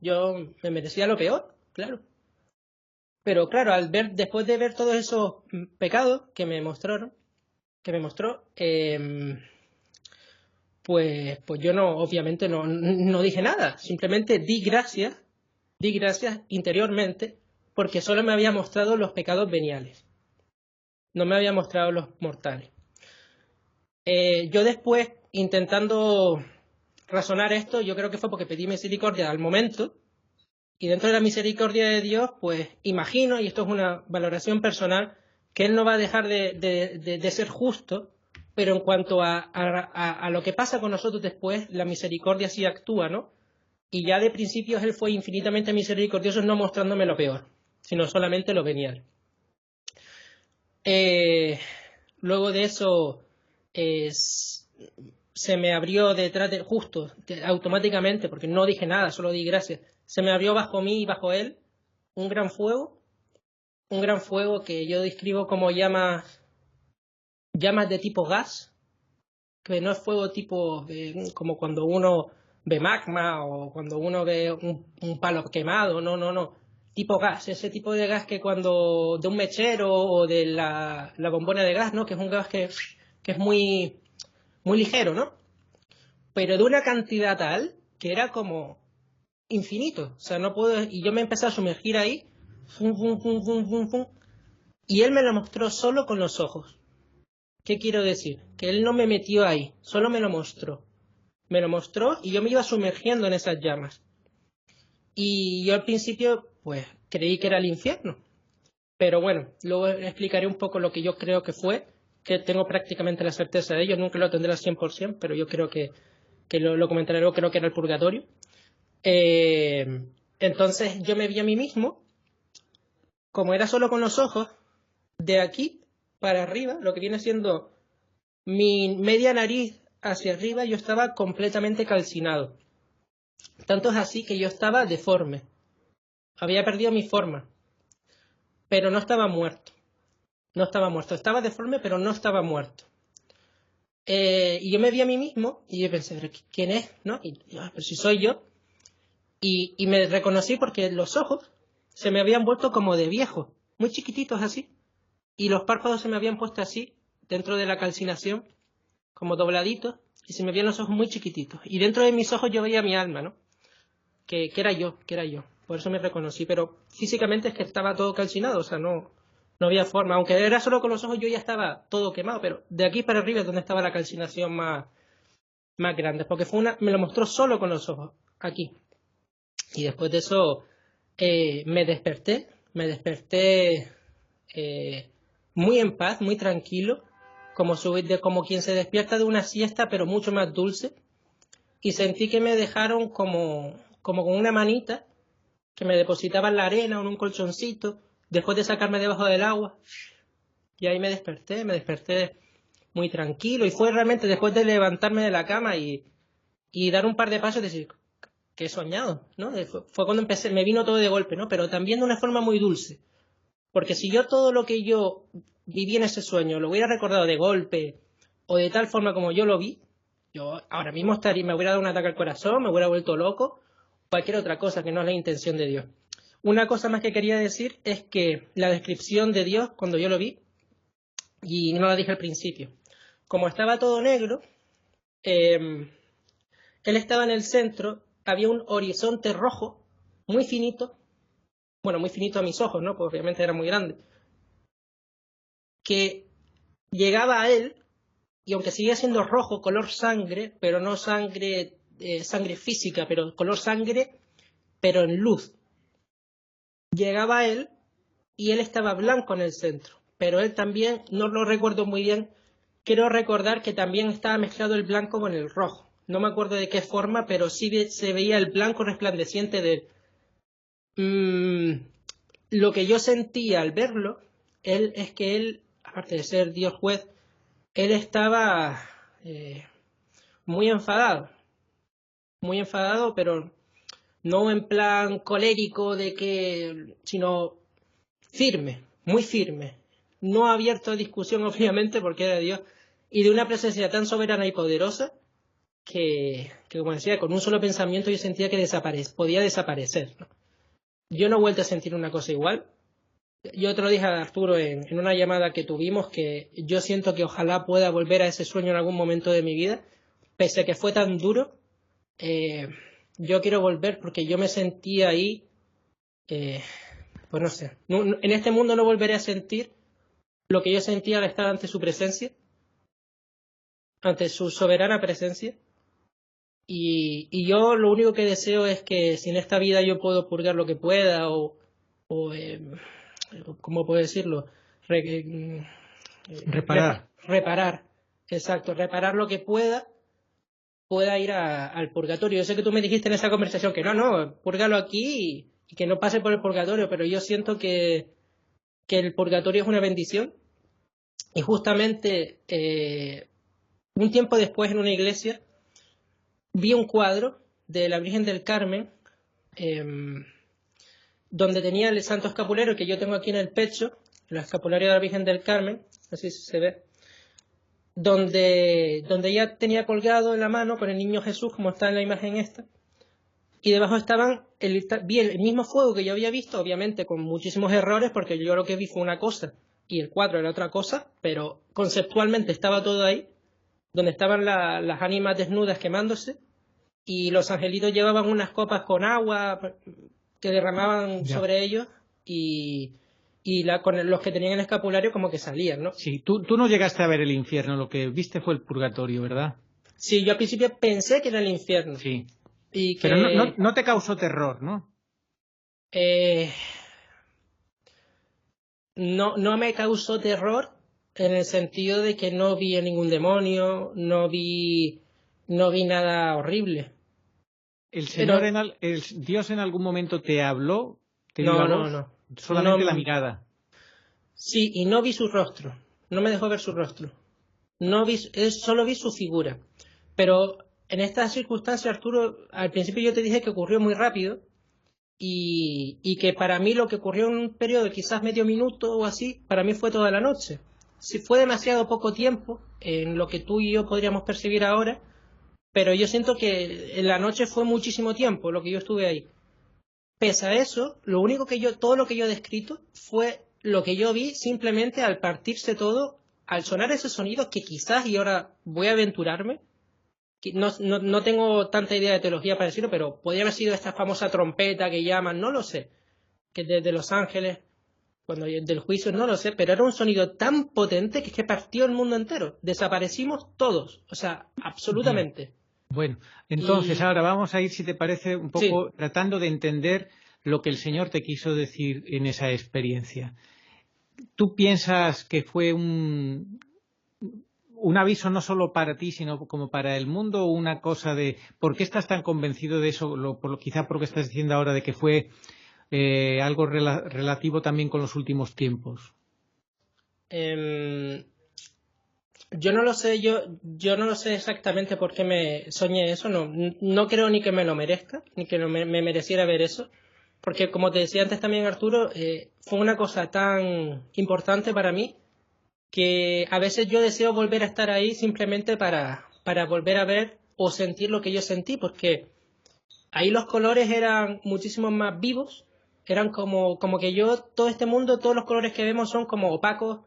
yo me merecía lo peor, claro. Pero claro, después de ver todos esos pecados que me mostró, pues yo no, obviamente no dije nada, simplemente di gracias interiormente, porque solo me había mostrado los pecados veniales, no me había mostrado los mortales. Yo después, intentando razonar esto, yo creo que fue porque pedí misericordia al momento, y dentro de la misericordia de Dios, pues imagino, y esto es una valoración personal, que Él no va a dejar de ser justo, pero en cuanto a lo que pasa con nosotros después, la misericordia sí actúa, ¿no? Y ya de principios Él fue infinitamente misericordioso, no mostrándome lo peor, sino solamente lo venial. Luego de eso, se me abrió detrás de, automáticamente, porque no dije nada, solo di gracias, se me abrió bajo mí y bajo él un gran fuego que yo describo como llamas de tipo gas, que no es fuego tipo como cuando uno ve magma o cuando uno ve un palo quemado, no, tipo gas, ese tipo de gas que cuando de un mechero o de la bombona de gas, ¿no? Que es un gas que es muy ligero, ¿no? Pero de una cantidad tal que era como infinito. O sea, no puedo. Y yo me empecé a sumergir ahí. Fum, fum, fum, fum, fum, fum, y él me lo mostró solo con los ojos. ¿Qué quiero decir? Que él no me metió ahí, solo me lo mostró. Me lo mostró y yo me iba sumergiendo en esas llamas. Y yo al principio, pues, creí que era el infierno. Pero bueno, luego explicaré un poco lo que yo creo que fue, que tengo prácticamente la certeza de ello. Nunca lo tendré al 100%, pero yo creo que lo comentaré luego, creo que era el purgatorio. Entonces yo me vi a mí mismo, como era solo con los ojos, de aquí para arriba, lo que viene siendo mi media nariz hacia arriba, yo estaba completamente calcinado. Tanto es así que yo estaba deforme. Había perdido mi forma, pero no estaba muerto. No estaba muerto. Estaba deforme, pero no estaba muerto. Y yo me vi a mí mismo y yo pensé, ¿pero quién es? ¿No? Y yo, pero si soy yo. Y me reconocí porque los ojos se me habían vuelto como de viejo, muy chiquititos así. Y los párpados se me habían puesto así, dentro de la calcinación, como dobladitos, y se me veían los ojos muy chiquititos. Y dentro de mis ojos yo veía mi alma, ¿no? Que era yo. Por eso me reconocí. Pero físicamente es que estaba todo calcinado, o sea, no había forma. Aunque era solo con los ojos, yo ya estaba todo quemado, pero de aquí para arriba es donde estaba la calcinación más grande. Porque me lo mostró solo con los ojos, aquí. Y después de eso me desperté muy en paz, muy tranquilo, como quien se despierta de una siesta, pero mucho más dulce. Y sentí que me dejaron como con una manita, que me depositaban la arena o en un colchoncito, después de sacarme debajo del agua. Y ahí me desperté muy tranquilo. Y fue realmente después de levantarme de la cama y dar un par de pasos y decir, que he soñado, ¿no? Fue cuando me vino todo de golpe, ¿no? Pero también de una forma muy dulce. Porque si yo todo lo que yo viví en ese sueño lo hubiera recordado de golpe o de tal forma como yo lo vi, yo ahora mismo me hubiera dado un ataque al corazón, me hubiera vuelto loco, cualquier otra cosa que no es la intención de Dios. Una cosa más que quería decir es que la descripción de Dios, cuando yo lo vi, y no la dije al principio, como estaba todo negro, él estaba en el centro, había un horizonte rojo, muy finito, bueno, muy finito a mis ojos, ¿no? Pues obviamente era muy grande, que llegaba a él, y aunque seguía siendo rojo, color sangre, pero no sangre física, pero color sangre, pero en luz. Llegaba a él y él estaba blanco en el centro, pero él también, no lo recuerdo muy bien, quiero recordar que también estaba mezclado el blanco con el rojo. No me acuerdo de qué forma, pero sí se veía el blanco resplandeciente de él. Lo que yo sentía al verlo, es que él, aparte de ser Dios juez, él estaba muy enfadado, pero no en plan colérico sino firme, muy firme, no abierto a discusión obviamente porque era Dios, y de una presencia tan soberana y poderosa como decía, con un solo pensamiento yo sentía que podía desaparecer, ¿no? Yo no he vuelto a sentir una cosa igual. Yo te lo dije a Arturo en una llamada que tuvimos, que yo siento que ojalá pueda volver a ese sueño en algún momento de mi vida, pese a que fue tan duro. Yo quiero volver porque yo me sentía ahí, pues no sé, en este mundo no volveré a sentir lo que yo sentía al estar ante su presencia, ante su soberana presencia. Y yo lo único que deseo es que si en esta vida yo puedo purgar lo que pueda o ¿cómo puedo decirlo? Reparar, exacto, reparar lo que pueda ir al purgatorio. Yo sé que tú me dijiste en esa conversación que no, púrgalo aquí y que no pase por el purgatorio, pero yo siento que el purgatorio es una bendición. Y justamente un tiempo después en una iglesia vi un cuadro de la Virgen del Carmen, donde tenía el santo escapulario que yo tengo aquí en el pecho, el escapulario de la Virgen del Carmen, así se ve, donde ella tenía colgado en la mano con el niño Jesús, como está en la imagen esta, y debajo estaban, vi el mismo fuego que yo había visto, obviamente con muchísimos errores, porque yo lo que vi fue una cosa y el cuadro era otra cosa, pero conceptualmente estaba todo ahí, donde estaban las ánimas desnudas quemándose, y los angelitos llevaban unas copas con agua que derramaban sobre ellos, y con los que tenían el escapulario como que salían, ¿no? Sí, tú no llegaste a ver el infierno, lo que viste fue el purgatorio, ¿verdad? Sí, yo al principio pensé que era el infierno. Sí. Y que, pero no te causó terror, ¿no? No me causó terror en el sentido de que no vi a ningún demonio, no vi nada horrible. ¿El Señor, el Dios en algún momento te habló? No. Solamente la mirada. Sí, y no vi su rostro. No me dejó ver su rostro. Solo vi su figura. Pero en estas circunstancias, Arturo, al principio yo te dije que ocurrió muy rápido y que para mí lo que ocurrió en un periodo de quizás medio minuto o así, para mí fue toda la noche. Si fue demasiado poco tiempo en lo que tú y yo podríamos percibir ahora, pero yo siento que en la noche fue muchísimo tiempo lo que yo estuve ahí. Pese a eso, todo lo que yo he descrito fue lo que yo vi simplemente al partirse todo, al sonar ese sonido que quizás, y ahora voy a aventurarme, que no tengo tanta idea de teología para decirlo, pero podría haber sido esta famosa trompeta que llaman, no lo sé, que desde Los Ángeles, cuando del juicio, no lo sé, pero era un sonido tan potente que es que partió el mundo entero. Desaparecimos todos, o sea, absolutamente. Bueno, entonces ahora vamos a ir, si te parece, un poco tratando de entender lo que el Señor te quiso decir en esa experiencia. ¿Tú piensas que fue un aviso no solo para ti, sino como para el mundo, o una cosa de por qué estás tan convencido de eso, quizá por lo que estás diciendo ahora, de que fue algo relativo también con los últimos tiempos? Yo no lo sé, yo no lo sé exactamente por qué me soñé eso, no creo ni que me lo merezca, ni que me mereciera ver eso, porque como te decía antes también, Arturo, fue una cosa tan importante para mí que a veces yo deseo volver a estar ahí simplemente para volver a ver o sentir lo que yo sentí, porque ahí los colores eran muchísimo más vivos, eran como que todo este mundo, todos los colores que vemos son como opacos,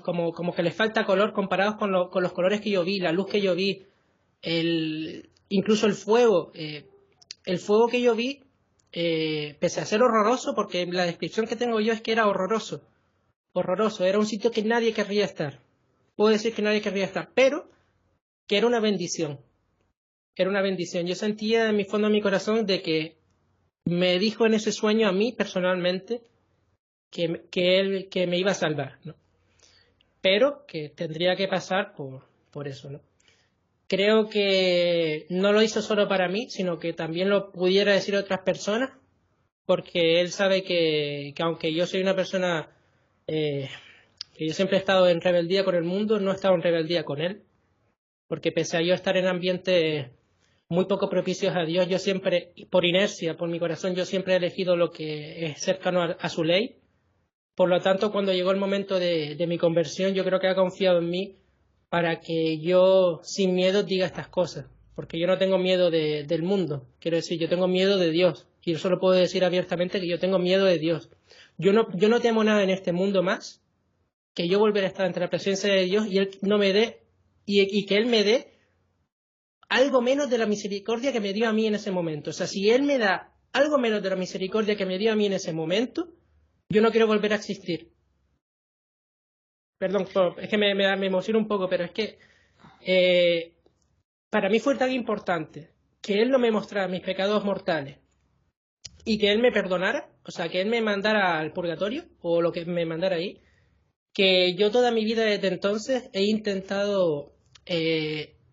como que les falta color comparados con los colores que yo vi, la luz que yo vi, incluso el fuego que yo vi, pese a ser horroroso, porque la descripción que tengo yo es que era horroroso, era un sitio que nadie querría estar, puedo decir que nadie querría estar, pero que era una bendición, yo sentía en mi fondo de mi corazón de que me dijo en ese sueño a mí personalmente que me iba a salvar, ¿no? Pero que tendría que pasar por eso, ¿no? Creo que no lo hizo solo para mí, sino que también lo pudiera decir a otras personas, porque él sabe que aunque yo soy una persona que yo siempre he estado en rebeldía con el mundo, no he estado en rebeldía con él, porque pese a yo estar en ambientes muy poco propicios a Dios, yo siempre, por inercia, por mi corazón, yo siempre he elegido lo que es cercano a su ley. Por lo tanto, cuando llegó el momento de mi conversión, yo creo que ha confiado en mí para que yo sin miedo diga estas cosas, porque yo no tengo miedo del mundo, quiero decir, yo tengo miedo de Dios, y yo solo puedo decir abiertamente que yo tengo miedo de Dios. Yo no temo nada en este mundo más que yo volver a estar ante la presencia de Dios y Él no me dé, y que Él me dé algo menos de la misericordia que me dio a mí en ese momento. O sea, si Él me da algo menos de la misericordia que me dio a mí en ese momento, yo no quiero volver a existir. Perdón, es que me emociona un poco, pero es que para mí fue tan importante que Él no me mostrara mis pecados mortales y que Él me perdonara, o sea, que Él me mandara al purgatorio o lo que me mandara ahí, que yo toda mi vida desde entonces he intentado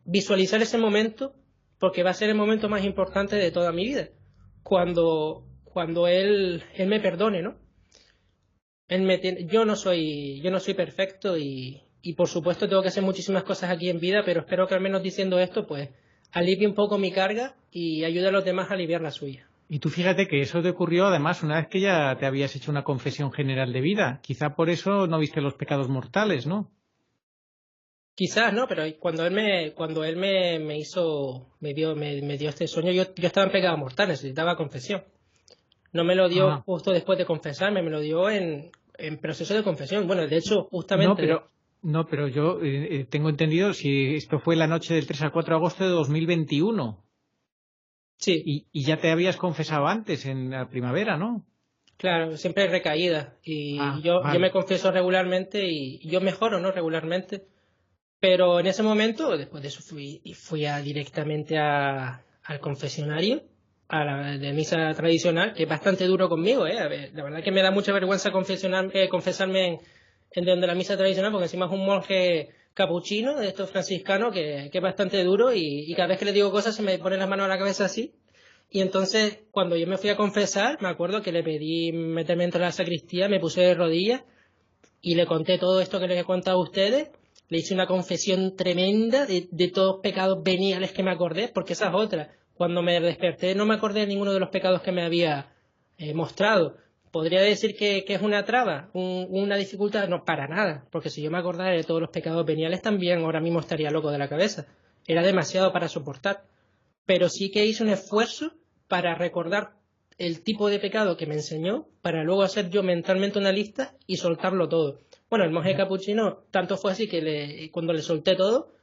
visualizar ese momento porque va a ser el momento más importante de toda mi vida, cuando él me perdone, ¿no? Yo no soy perfecto y por supuesto tengo que hacer muchísimas cosas aquí en vida, pero espero que al menos diciendo esto pues alivie un poco mi carga y ayude a los demás a aliviar la suya. Y tú fíjate que eso te ocurrió además una vez que ya te habías hecho una confesión general de vida. Quizá por eso no viste los pecados mortales, ¿no? Quizás, ¿no? Pero cuando él me dio este sueño, yo estaba en pecado mortal, necesitaba confesión. No me lo dio justo después de confesarme, me lo dio en proceso de confesión. Bueno, de hecho, justamente... Pero yo tengo entendido si esto fue la noche del 3 al 4 de agosto de 2021. Sí. Y ya te habías confesado antes, en la primavera, ¿no? Claro, siempre hay recaídas. Y yo me confieso regularmente y yo mejoro, ¿no? Regularmente. Pero en ese momento, después de eso, fui directamente al confesionario, de misa tradicional, que es bastante duro conmigo, ¿eh? A ver, la verdad que me da mucha vergüenza confesarme en donde la misa tradicional, porque encima es un monje capuchino, de estos franciscanos, que es bastante duro y cada vez que le digo cosas se me ponen las manos a la cabeza así. Y entonces, cuando yo me fui a confesar, me acuerdo que le pedí meterme dentro de la sacristía, me puse de rodillas y le conté todo esto que les he contado a ustedes. Le hice una confesión tremenda de todos los pecados veniales que me acordé, porque esa es otra. Cuando me desperté no me acordé de ninguno de los pecados que me había mostrado. ¿Podría decir que es una traba, una dificultad? No, para nada, porque si yo me acordara de todos los pecados veniales también ahora mismo estaría loco de la cabeza. Era demasiado para soportar. Pero sí que hice un esfuerzo para recordar el tipo de pecado que me enseñó, para luego hacer yo mentalmente una lista y soltarlo todo. Bueno, el monje capuchino tanto fue así que cuando le solté todo,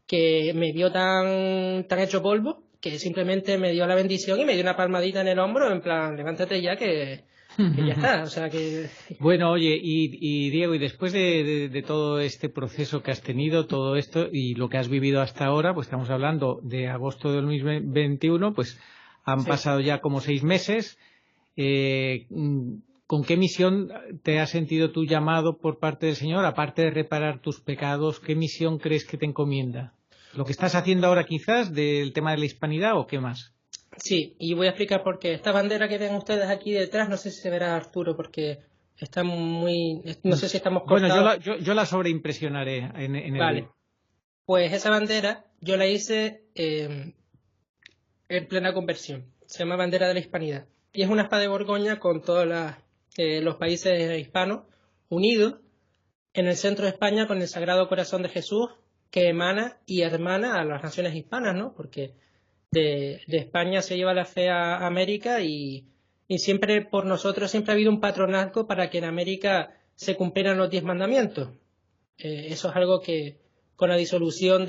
que me vio tan hecho polvo, que simplemente me dio la bendición y me dio una palmadita en el hombro, en plan, levántate ya que ya está. O sea que... Bueno, oye, y Diego, y después de todo este proceso que has tenido, todo esto y lo que has vivido hasta ahora, pues estamos hablando de agosto de 2021, pues han pasado ya como 6 meses. ¿Con qué misión te has sentido tú llamado por parte del Señor? Aparte de reparar tus pecados, ¿qué misión crees que te encomienda? ¿Lo que estás haciendo ahora quizás del tema de la hispanidad o qué más? Sí, y voy a explicar por qué. Esta bandera que ven ustedes aquí detrás, no sé si se verá Arturo, porque está muy... No sé si estamos cortados. Bueno, yo la sobreimpresionaré en el... Vale. Pues esa bandera yo la hice en plena conversión. Se llama bandera de la hispanidad. Y es una espada de Borgoña con todos los países hispanos unidos en el centro de España con el Sagrado Corazón de Jesús que emana y hermana a las naciones hispanas, ¿no? Porque de España se lleva la fe a América y siempre por nosotros siempre ha habido un patronazgo para que en América se cumplieran los 10 mandamientos. Eso es algo que con la disolución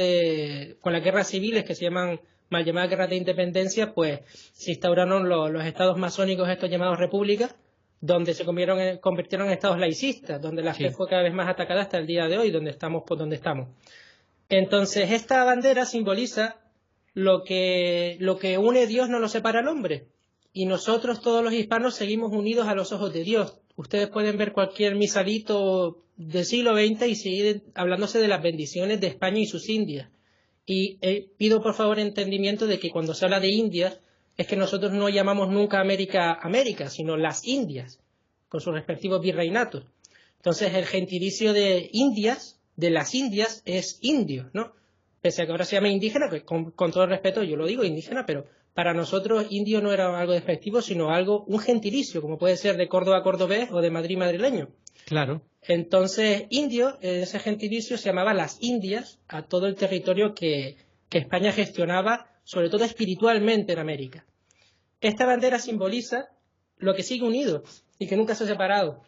con las guerras civiles que se llaman mal llamadas guerras de independencia, pues se instauraron los estados masónicos, estos llamados repúblicas, donde se convirtieron en estados laicistas, donde la fe fue cada vez más atacada hasta el día de hoy, donde estamos por donde estamos. Entonces esta bandera simboliza lo que une Dios no lo separa al hombre. Y nosotros todos los hispanos seguimos unidos a los ojos de Dios. Ustedes pueden ver cualquier misalito del siglo XX y seguir hablándose de las bendiciones de España y sus Indias. Y pido por favor entendimiento de que cuando se habla de Indias es que nosotros no llamamos nunca América, sino las Indias, con sus respectivos virreinatos. Entonces el gentilicio de Indias, de las Indias, es indio, ¿no? Pese a que ahora se llama indígena, que con todo el respeto yo lo digo indígena, pero para nosotros indio no era algo despectivo, sino un gentilicio, como puede ser de Córdoba cordobés o de Madrid madrileño. Claro. Entonces, indio, ese gentilicio se llamaba las Indias a todo el territorio que España gestionaba, sobre todo espiritualmente en América. Esta bandera simboliza lo que sigue unido y que nunca se ha separado.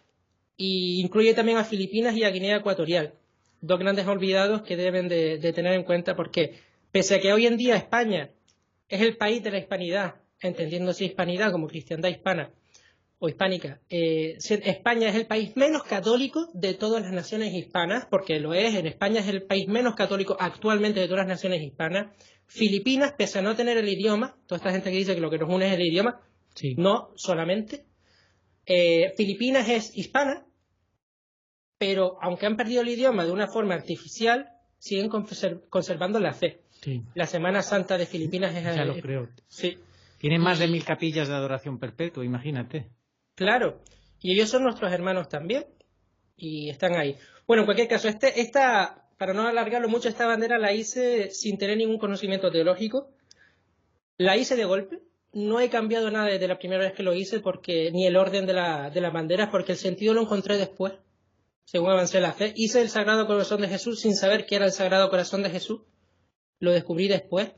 Y incluye también a Filipinas y a Guinea Ecuatorial, dos grandes olvidados que deben de tener en cuenta porque, pese a que hoy en día España es el país de la hispanidad, entendiéndose hispanidad como cristiandad hispana o hispánica, España es el país menos católico de todas las naciones hispanas, porque lo es, en España es el país menos católico actualmente de todas las naciones hispanas. Filipinas, pese a no tener el idioma, toda esta gente que dice que lo que nos une es el idioma, Sí. no solamente. Filipinas es hispana, pero aunque han perdido el idioma de una forma artificial, siguen conservando la fe. Sí. La Semana Santa de Filipinas es... Ya lo creo. Sí. Tienen más de 1000 capillas de adoración perpetua, imagínate. Claro, y ellos son nuestros hermanos también, y están ahí. Bueno, en cualquier caso, esta, para no alargarlo mucho, esta bandera la hice sin tener ningún conocimiento teológico, la hice de golpe, no he cambiado nada desde la primera vez que lo hice, porque ni el orden de las banderas, porque el sentido lo encontré después, según avancé la fe. Hice el Sagrado Corazón de Jesús sin saber qué era el Sagrado Corazón de Jesús, lo descubrí después.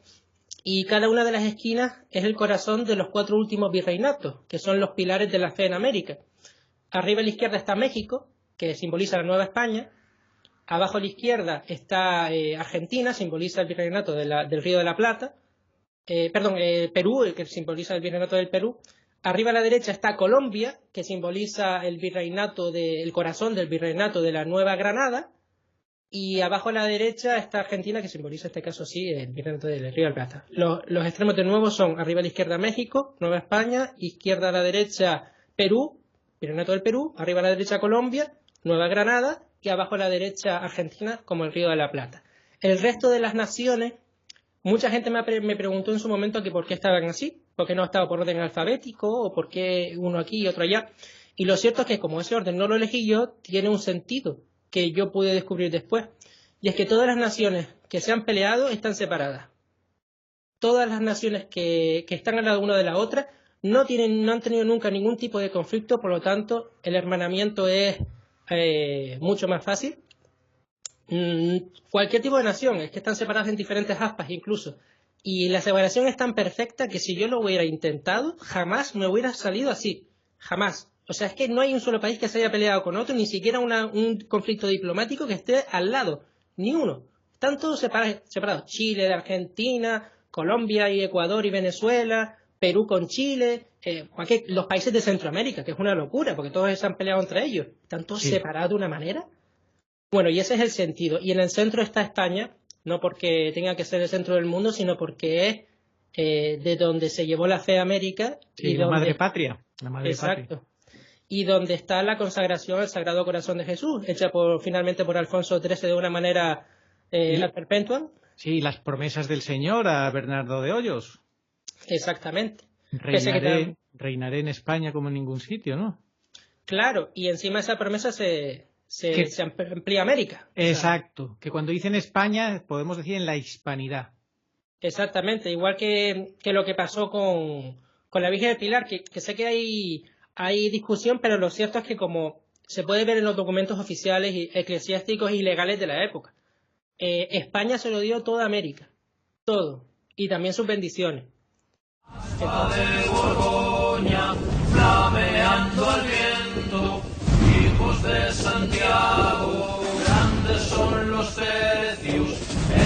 Y cada una de las esquinas es el corazón de los 4 últimos virreinatos, que son los pilares de la fe en América. Arriba a la izquierda está México, que simboliza la Nueva España. Abajo a la izquierda está Argentina, simboliza el virreinato del Río de la Plata. Perú, que simboliza el virreinato del Perú. Arriba a la derecha está Colombia, que simboliza el corazón del virreinato de la Nueva Granada. Y abajo a la derecha está Argentina, que simboliza, en este caso sí, el virreinato del Río de la Plata. Los extremos de nuevo son arriba a la izquierda México, Nueva España, izquierda a la derecha Perú, virreinato del Perú, arriba a la derecha Colombia, Nueva Granada, y abajo a la derecha Argentina, como el Río de la Plata. El resto de las naciones, mucha gente me preguntó en su momento que por qué estaban así, por qué no estaba por orden alfabético, o por qué uno aquí y otro allá. Y lo cierto es que como ese orden no lo elegí yo, tiene un sentido que yo pude descubrir después, y es que todas las naciones que se han peleado están separadas. Todas las naciones que están al lado una de la otra no han tenido nunca ningún tipo de conflicto, por lo tanto el hermanamiento es mucho más fácil. Cualquier tipo de nación, es que están separadas en diferentes aspas incluso, y la separación es tan perfecta que si yo lo hubiera intentado, jamás me hubiera salido así, jamás. O sea, es que no hay un solo país que se haya peleado con otro, ni siquiera un conflicto diplomático que esté al lado, ni uno. Están todos separados. Chile de Argentina, Colombia y Ecuador y Venezuela, Perú con Chile, los países de Centroamérica, que es una locura, porque todos se han peleado entre ellos. Están todos separados de una manera. Bueno, y ese es el sentido. Y en el centro está España, no porque tenga que ser el centro del mundo, sino porque es de donde se llevó la fe a América. Sí, y la donde... madre patria. La madre Exacto. patria. Y donde está la consagración al Sagrado Corazón de Jesús, hecha finalmente por Alfonso XIII de una manera perpetua. Sí, las promesas del Señor a Bernardo de Hoyos. Exactamente. Reinaré en España como en ningún sitio, ¿no? Claro, y encima esa promesa se amplía a América. Exacto, o sea, que cuando dicen España podemos decir en la hispanidad. Exactamente, igual que lo que pasó con la Virgen del Pilar, que sé que hay discusión, pero lo cierto es que como se puede ver en los documentos oficiales y eclesiásticos y legales de la época, España se lo dio toda América, todo, y también sus bendiciones. De Borgoña, flameando al viento, hijos de Santiago, grandes son los tercios,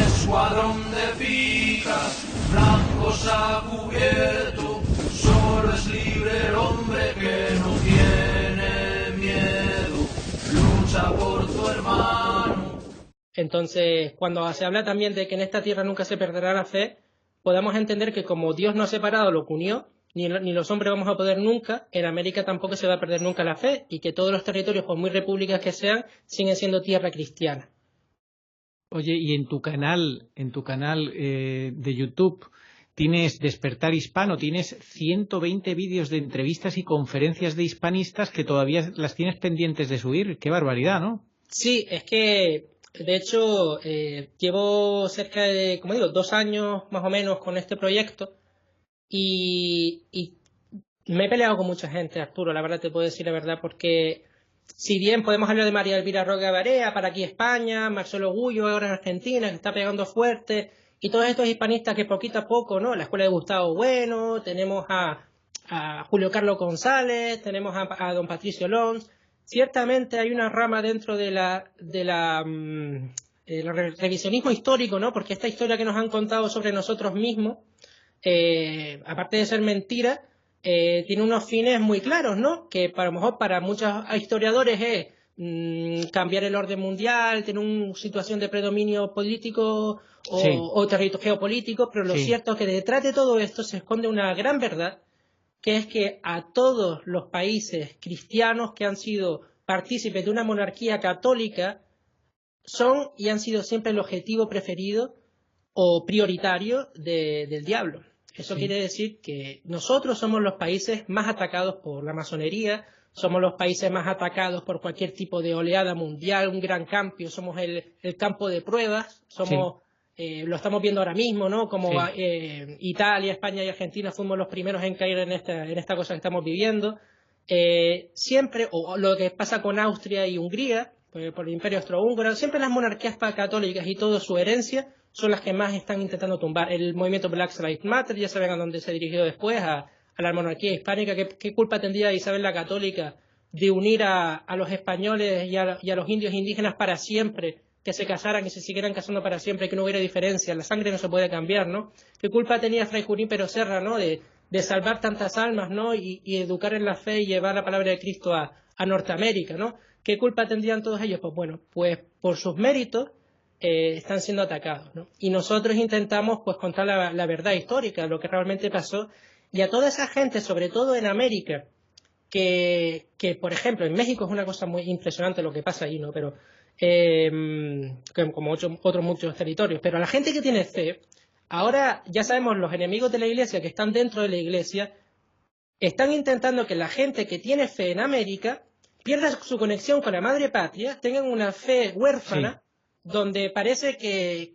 escuadrón de picas, blancos a cubierto, solo es libre el hombre que no tiene miedo, lucha por tu hermano. Entonces, cuando se habla también de que en esta tierra nunca se perderá la fe, podamos entender que como Dios no ha separado lo que unió, ni los hombres vamos a poder nunca, en América tampoco se va a perder nunca la fe, y que todos los territorios, por muy repúblicas que sean, siguen siendo tierra cristiana. Oye, y en tu canal de YouTube tienes Despertar Hispano, tienes 120 vídeos de entrevistas y conferencias de hispanistas que todavía las tienes pendientes de subir. ¡Qué barbaridad!, ¿no? Sí, es que, de hecho, llevo cerca de, como digo, 2 años más o menos con este proyecto y me he peleado con mucha gente, Arturo, la verdad te puedo decir la verdad, porque si bien podemos hablar de María Elvira Roca Barea para aquí España, Marcelo Gullo ahora en Argentina, que está pegando fuerte, y todos estos hispanistas que poquito a poco, ¿no? La escuela de Gustavo Bueno, tenemos a Julio Carlos González, tenemos a don Patricio Lons. Ciertamente hay una rama dentro el revisionismo histórico, ¿no? Porque esta historia que nos han contado sobre nosotros mismos, aparte de ser mentira, tiene unos fines muy claros, ¿no? Que a lo mejor para muchos historiadores es cambiar el orden mundial, tener una situación de predominio político o territorio geopolítico, pero lo cierto es que detrás de todo esto se esconde una gran verdad, que es que a todos los países cristianos que han sido partícipes de una monarquía católica son y han sido siempre el objetivo preferido o prioritario del diablo. Eso quiere decir que nosotros somos los países más atacados por la masonería, somos los países más atacados por cualquier tipo de oleada mundial, un gran cambio, somos el campo de pruebas, somos lo estamos viendo ahora mismo, ¿no? Como Italia, España y Argentina fuimos los primeros en caer en esta cosa que estamos viviendo. Siempre, o lo que pasa con Austria y Hungría, por el Imperio Austrohúngaro, siempre las monarquías católicas y toda su herencia son las que más están intentando tumbar. El movimiento Black Lives Matter, ya saben a dónde se dirigió después, a la monarquía hispánica. ¿Qué culpa tendría Isabel la Católica de unir a los españoles y a los indios indígenas para siempre, que se casaran y se siguieran casando para siempre, que no hubiera diferencia? La sangre no se puede cambiar, ¿no? ¿Qué culpa tenía Fray Junípero Serra, ¿no? De salvar tantas almas, ¿no? Y educar en la fe y llevar la palabra de Cristo a Norteamérica, ¿no? ¿Qué culpa tendrían todos ellos? Pues bueno, pues por sus méritos están siendo atacados, ¿no? Y nosotros intentamos pues contar la verdad histórica, lo que realmente pasó, y a toda esa gente, sobre todo en América, que por ejemplo en México es una cosa muy impresionante lo que pasa ahí, ¿no? Pero como otros muchos territorios, pero a la gente que tiene fe, ahora ya sabemos, los enemigos de la Iglesia que están dentro de la Iglesia están intentando que la gente que tiene fe en América pierda su conexión con la madre patria, tengan una fe huérfana, donde parece que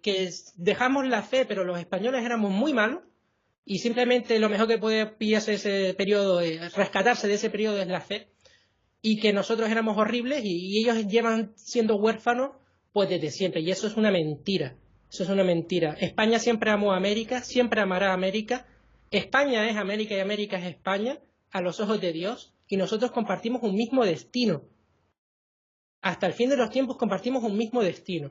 dejamos la fe, pero los españoles éramos muy malos, y simplemente lo mejor que puede pillarse ese periodo, rescatarse de ese periodo es la fe, y que nosotros éramos horribles, y ellos llevan siendo huérfanos pues desde siempre, y eso es una mentira. Eso es una mentira. España siempre amó a América, siempre amará a América. España es América y América es España a los ojos de Dios, y nosotros compartimos un mismo destino. Hasta el fin de los tiempos compartimos un mismo destino.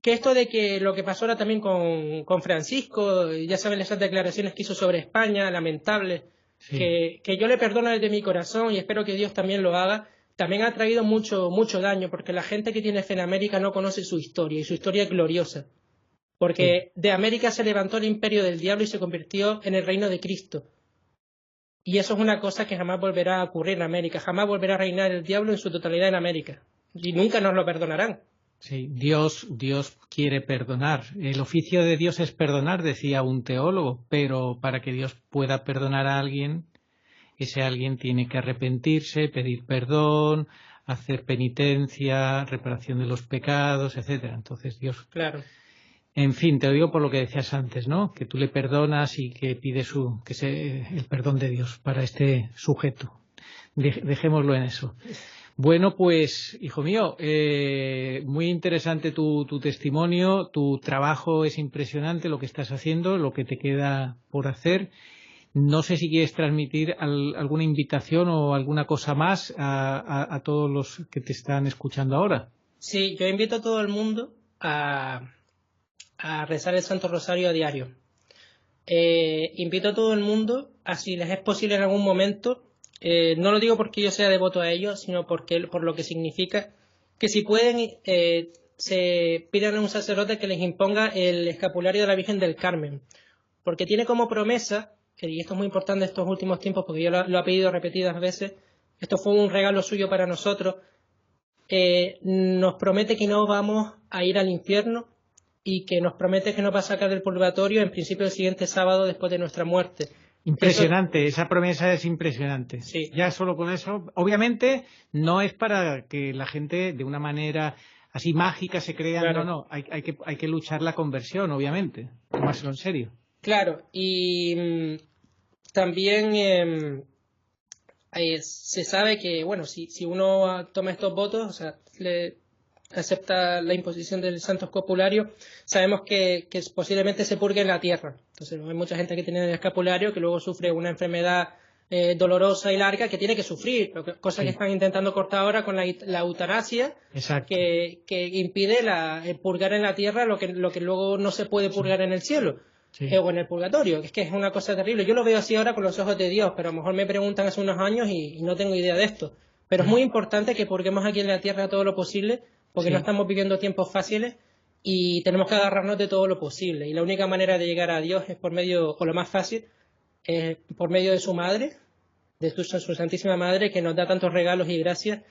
Que esto de que lo que pasó ahora también con Francisco, ya saben esas declaraciones que hizo sobre España, lamentables, que yo le perdono desde mi corazón y espero que Dios también lo haga, también ha traído mucho daño, porque la gente que tiene fe en América no conoce su historia, y su historia es gloriosa. Porque de América se levantó el imperio del diablo y se convirtió en el reino de Cristo. Y eso es una cosa que jamás volverá a ocurrir en América, jamás volverá a reinar el diablo en su totalidad en América. Y nunca nos lo perdonarán. Sí, Dios quiere perdonar. El oficio de Dios es perdonar, decía un teólogo, pero para que Dios pueda perdonar a alguien, ese alguien tiene que arrepentirse, pedir perdón, hacer penitencia, reparación de los pecados, etcétera. Entonces Dios... Claro. En fin, te lo digo por lo que decías antes, ¿no? Que tú le perdonas y que pides el perdón de Dios para este sujeto. Dejémoslo en eso. Bueno, pues, hijo mío, muy interesante tu testimonio, tu trabajo es impresionante, lo que estás haciendo, lo que te queda por hacer. No sé si quieres transmitir alguna invitación o alguna cosa más a todos los que te están escuchando ahora. Sí, yo invito a todo el mundo a rezar el Santo Rosario a diario. Invito a todo el mundo a, si les es posible en algún momento, no lo digo porque yo sea devoto a ello, sino por lo que significa, que si pueden se pidan a un sacerdote que les imponga el escapulario de la Virgen del Carmen, porque tiene como promesa, y esto es muy importante en estos últimos tiempos porque yo lo ha pedido repetidas veces, esto fue un regalo suyo para nosotros, nos promete que no vamos a ir al infierno, y que nos promete que nos va a sacar del purgatorio en principio el siguiente sábado después de nuestra muerte. Impresionante, esa promesa es impresionante. Sí. Ya solo con eso, obviamente no es para que la gente de una manera así mágica se crea, claro. No, hay que luchar la conversión, obviamente, tomárselo en serio. Claro, y también se sabe que, bueno, si uno toma estos votos, o sea, acepta la imposición del santo escapulario, sabemos que posiblemente se purgue en la tierra. Entonces, hay mucha gente que tiene el escapulario que luego sufre una enfermedad dolorosa y larga que tiene que sufrir, cosa que están intentando cortar ahora con la eutanasia, que impide el purgar en la tierra lo que luego no se puede purgar en el cielo. O en el purgatorio, que es una cosa terrible. Yo lo veo así ahora con los ojos de Dios, pero a lo mejor me preguntan hace unos años y no tengo idea de esto. Pero es muy importante que purguemos aquí en la tierra todo lo posible, porque no estamos viviendo tiempos fáciles y tenemos que agarrarnos de todo lo posible. Y la única manera de llegar a Dios es por medio, o lo más fácil, es por medio de su madre, de su Santísima Madre, que nos da tantos regalos y gracias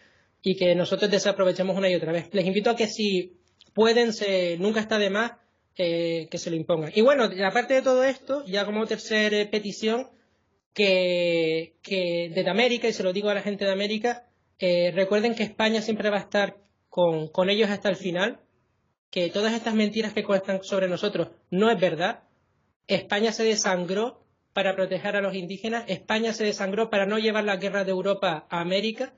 y que nosotros desaprovechemos una y otra vez. Les invito a que si pueden, nunca está de más, que se lo impongan. Y bueno, aparte de todo esto, ya como tercera petición, que desde América, y se lo digo a la gente de América, recuerden que España siempre va a estar con ellos hasta el final, que todas estas mentiras que cuentan sobre nosotros no es verdad. España se desangró para proteger a los indígenas, España se desangró para no llevar la guerra de Europa a América,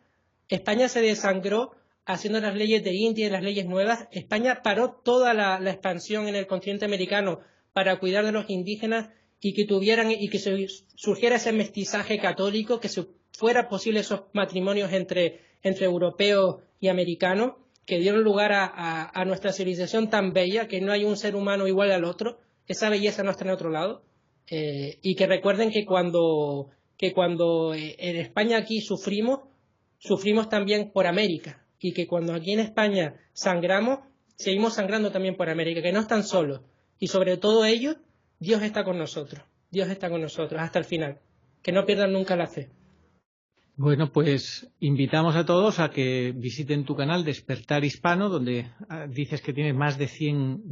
España se desangró haciendo las leyes de India y las leyes nuevas. España paró toda la expansión en el continente americano para cuidar de los indígenas y que surgiera ese mestizaje católico, que fuera posible esos matrimonios entre europeos y americanos, que dieron lugar a nuestra civilización tan bella, que no hay un ser humano igual al otro, esa belleza no está en otro lado, y que recuerden que cuando en España aquí sufrimos también por América, y que cuando aquí en España sangramos, seguimos sangrando también por América, que no están solos. Y sobre todo ellos, Dios está con nosotros. Dios está con nosotros hasta el final. Que no pierdan nunca la fe. Bueno, pues invitamos a todos a que visiten tu canal Despertar Hispano, donde dices que tienes más de 100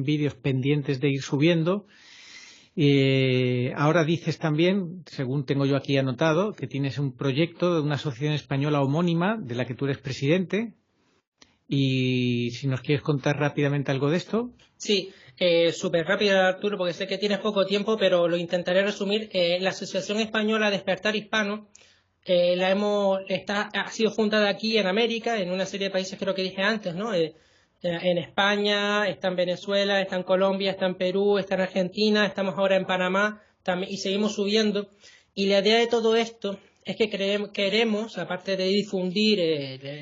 vídeos pendientes de ir subiendo. Ahora dices también, según tengo yo aquí anotado, que tienes un proyecto de una asociación española homónima de la que tú eres presidente. Y si nos quieres contar rápidamente algo de esto. Sí, súper rápido, Arturo, porque sé que tienes poco tiempo, pero lo intentaré resumir. La Asociación Española Despertar Hispano ha sido fundada aquí en América, en una serie de países, creo que dije antes, ¿no? En España, está en Venezuela, está en Colombia, está en Perú, está en Argentina, estamos ahora en Panamá también, y seguimos subiendo. Y la idea de todo esto es que queremos, aparte de difundir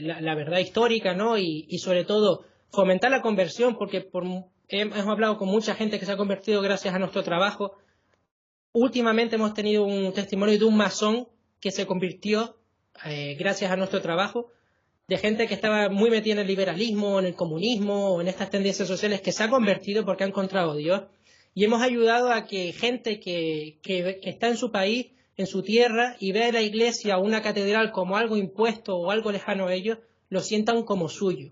la verdad histórica, ¿no? Y sobre todo fomentar la conversión, porque hemos hablado con mucha gente que se ha convertido gracias a nuestro trabajo. Últimamente hemos tenido un testimonio de un masón que se convirtió gracias a nuestro trabajo, de gente que estaba muy metida en el liberalismo, en el comunismo, o en estas tendencias sociales, que se ha convertido porque ha encontrado a Dios. Y hemos ayudado a que gente que está en su país, en su tierra, y ve a la iglesia o una catedral como algo impuesto o algo lejano a ellos, lo sientan como suyo.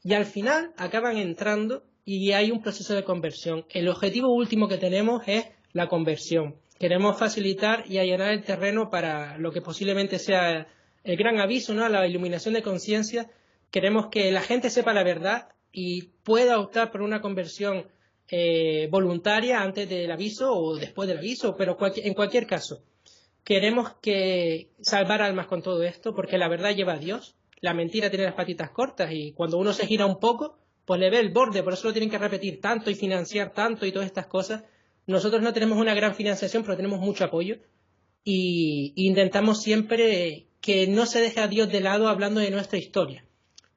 Y al final acaban entrando y hay un proceso de conversión. El objetivo último que tenemos es la conversión. Queremos facilitar y allanar el terreno para lo que posiblemente sea el gran aviso, ¿no? La iluminación de conciencia. Queremos que la gente sepa la verdad y pueda optar por una conversión voluntaria antes del aviso o después del aviso, pero en cualquier caso. Queremos salvar almas con todo esto, porque la verdad lleva a Dios. La mentira tiene las patitas cortas y cuando uno se gira un poco, pues le ve el borde, por eso lo tienen que repetir tanto y financiar tanto y todas estas cosas. Nosotros no tenemos una gran financiación, pero tenemos mucho apoyo y intentamos siempre que no se deje a Dios de lado hablando de nuestra historia,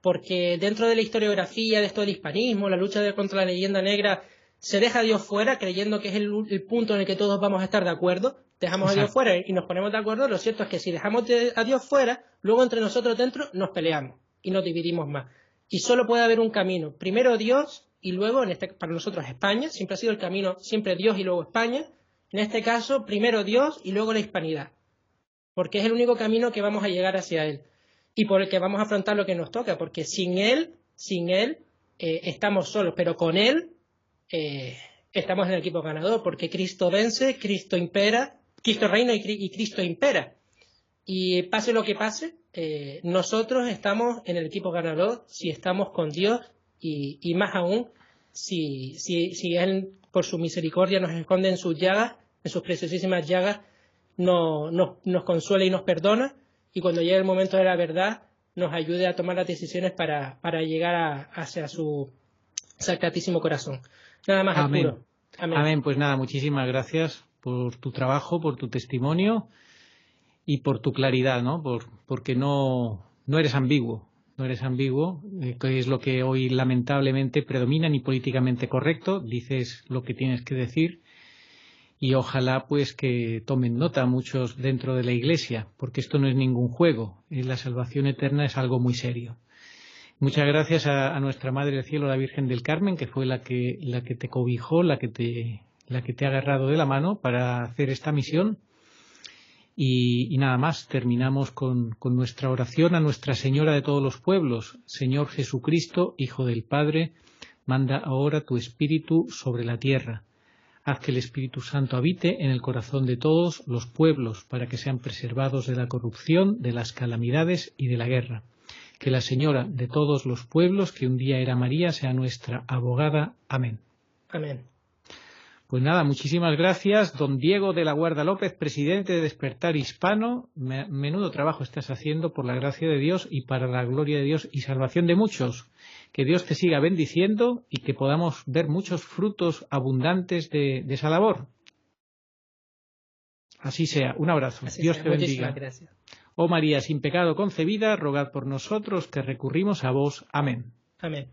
porque dentro de la historiografía, de esto del hispanismo, la lucha contra la leyenda negra, se deja a Dios fuera creyendo que es el punto en el que todos vamos a estar de acuerdo. Dejamos a Dios fuera y nos ponemos de acuerdo. Lo cierto es que si dejamos a Dios fuera, luego entre nosotros dentro nos peleamos y nos dividimos más. Y solo puede haber un camino. Primero Dios y luego, para nosotros España. Siempre ha sido el camino, siempre Dios y luego España. En este caso, primero Dios y luego la hispanidad. Porque es el único camino que vamos a llegar hacia Él. Y por el que vamos a afrontar lo que nos toca. Porque sin Él estamos solos. Pero con Él estamos en el equipo ganador. Porque Cristo vence, Cristo impera. Cristo reina y Cristo impera. Y pase lo que pase, nosotros estamos en el equipo ganador si estamos con Dios y más aún si Él, por su misericordia, nos esconde en sus llagas, en sus preciosísimas llagas, nos consuela y nos perdona y cuando llegue el momento de la verdad nos ayude a tomar las decisiones para llegar hacia su Sacratísimo Corazón. Nada más, Amén. Arturo. Amén. Amén. Pues nada, muchísimas gracias por tu trabajo, por tu testimonio y por tu claridad, ¿no? Porque no eres ambiguo. No eres ambiguo, que es lo que hoy lamentablemente predomina, ni políticamente correcto. Dices lo que tienes que decir. Y ojalá pues que tomen nota muchos dentro de la Iglesia, porque esto no es ningún juego, la salvación eterna es algo muy serio. Muchas gracias a nuestra Madre del Cielo, la Virgen del Carmen, que fue la que te cobijó, la que te ha agarrado de la mano para hacer esta misión. Y nada más, terminamos con nuestra oración a Nuestra Señora de todos los pueblos. Señor Jesucristo, Hijo del Padre, manda ahora tu Espíritu sobre la tierra. Haz que el Espíritu Santo habite en el corazón de todos los pueblos para que sean preservados de la corrupción, de las calamidades y de la guerra. Que la Señora de todos los pueblos, que un día era María, sea nuestra abogada. Amén. Amén. Pues nada, muchísimas gracias. Don Diego de la Guarda López, presidente de Despertar Hispano. Menudo trabajo estás haciendo por la gracia de Dios y para la gloria de Dios y salvación de muchos. Que Dios te siga bendiciendo y que podamos ver muchos frutos abundantes de esa labor. Así sea. Un abrazo. Así Dios sea. te bendiga. Muchísimas gracias. Oh María, sin pecado concebida, rogad por nosotros que recurrimos a vos. Amén. Amén.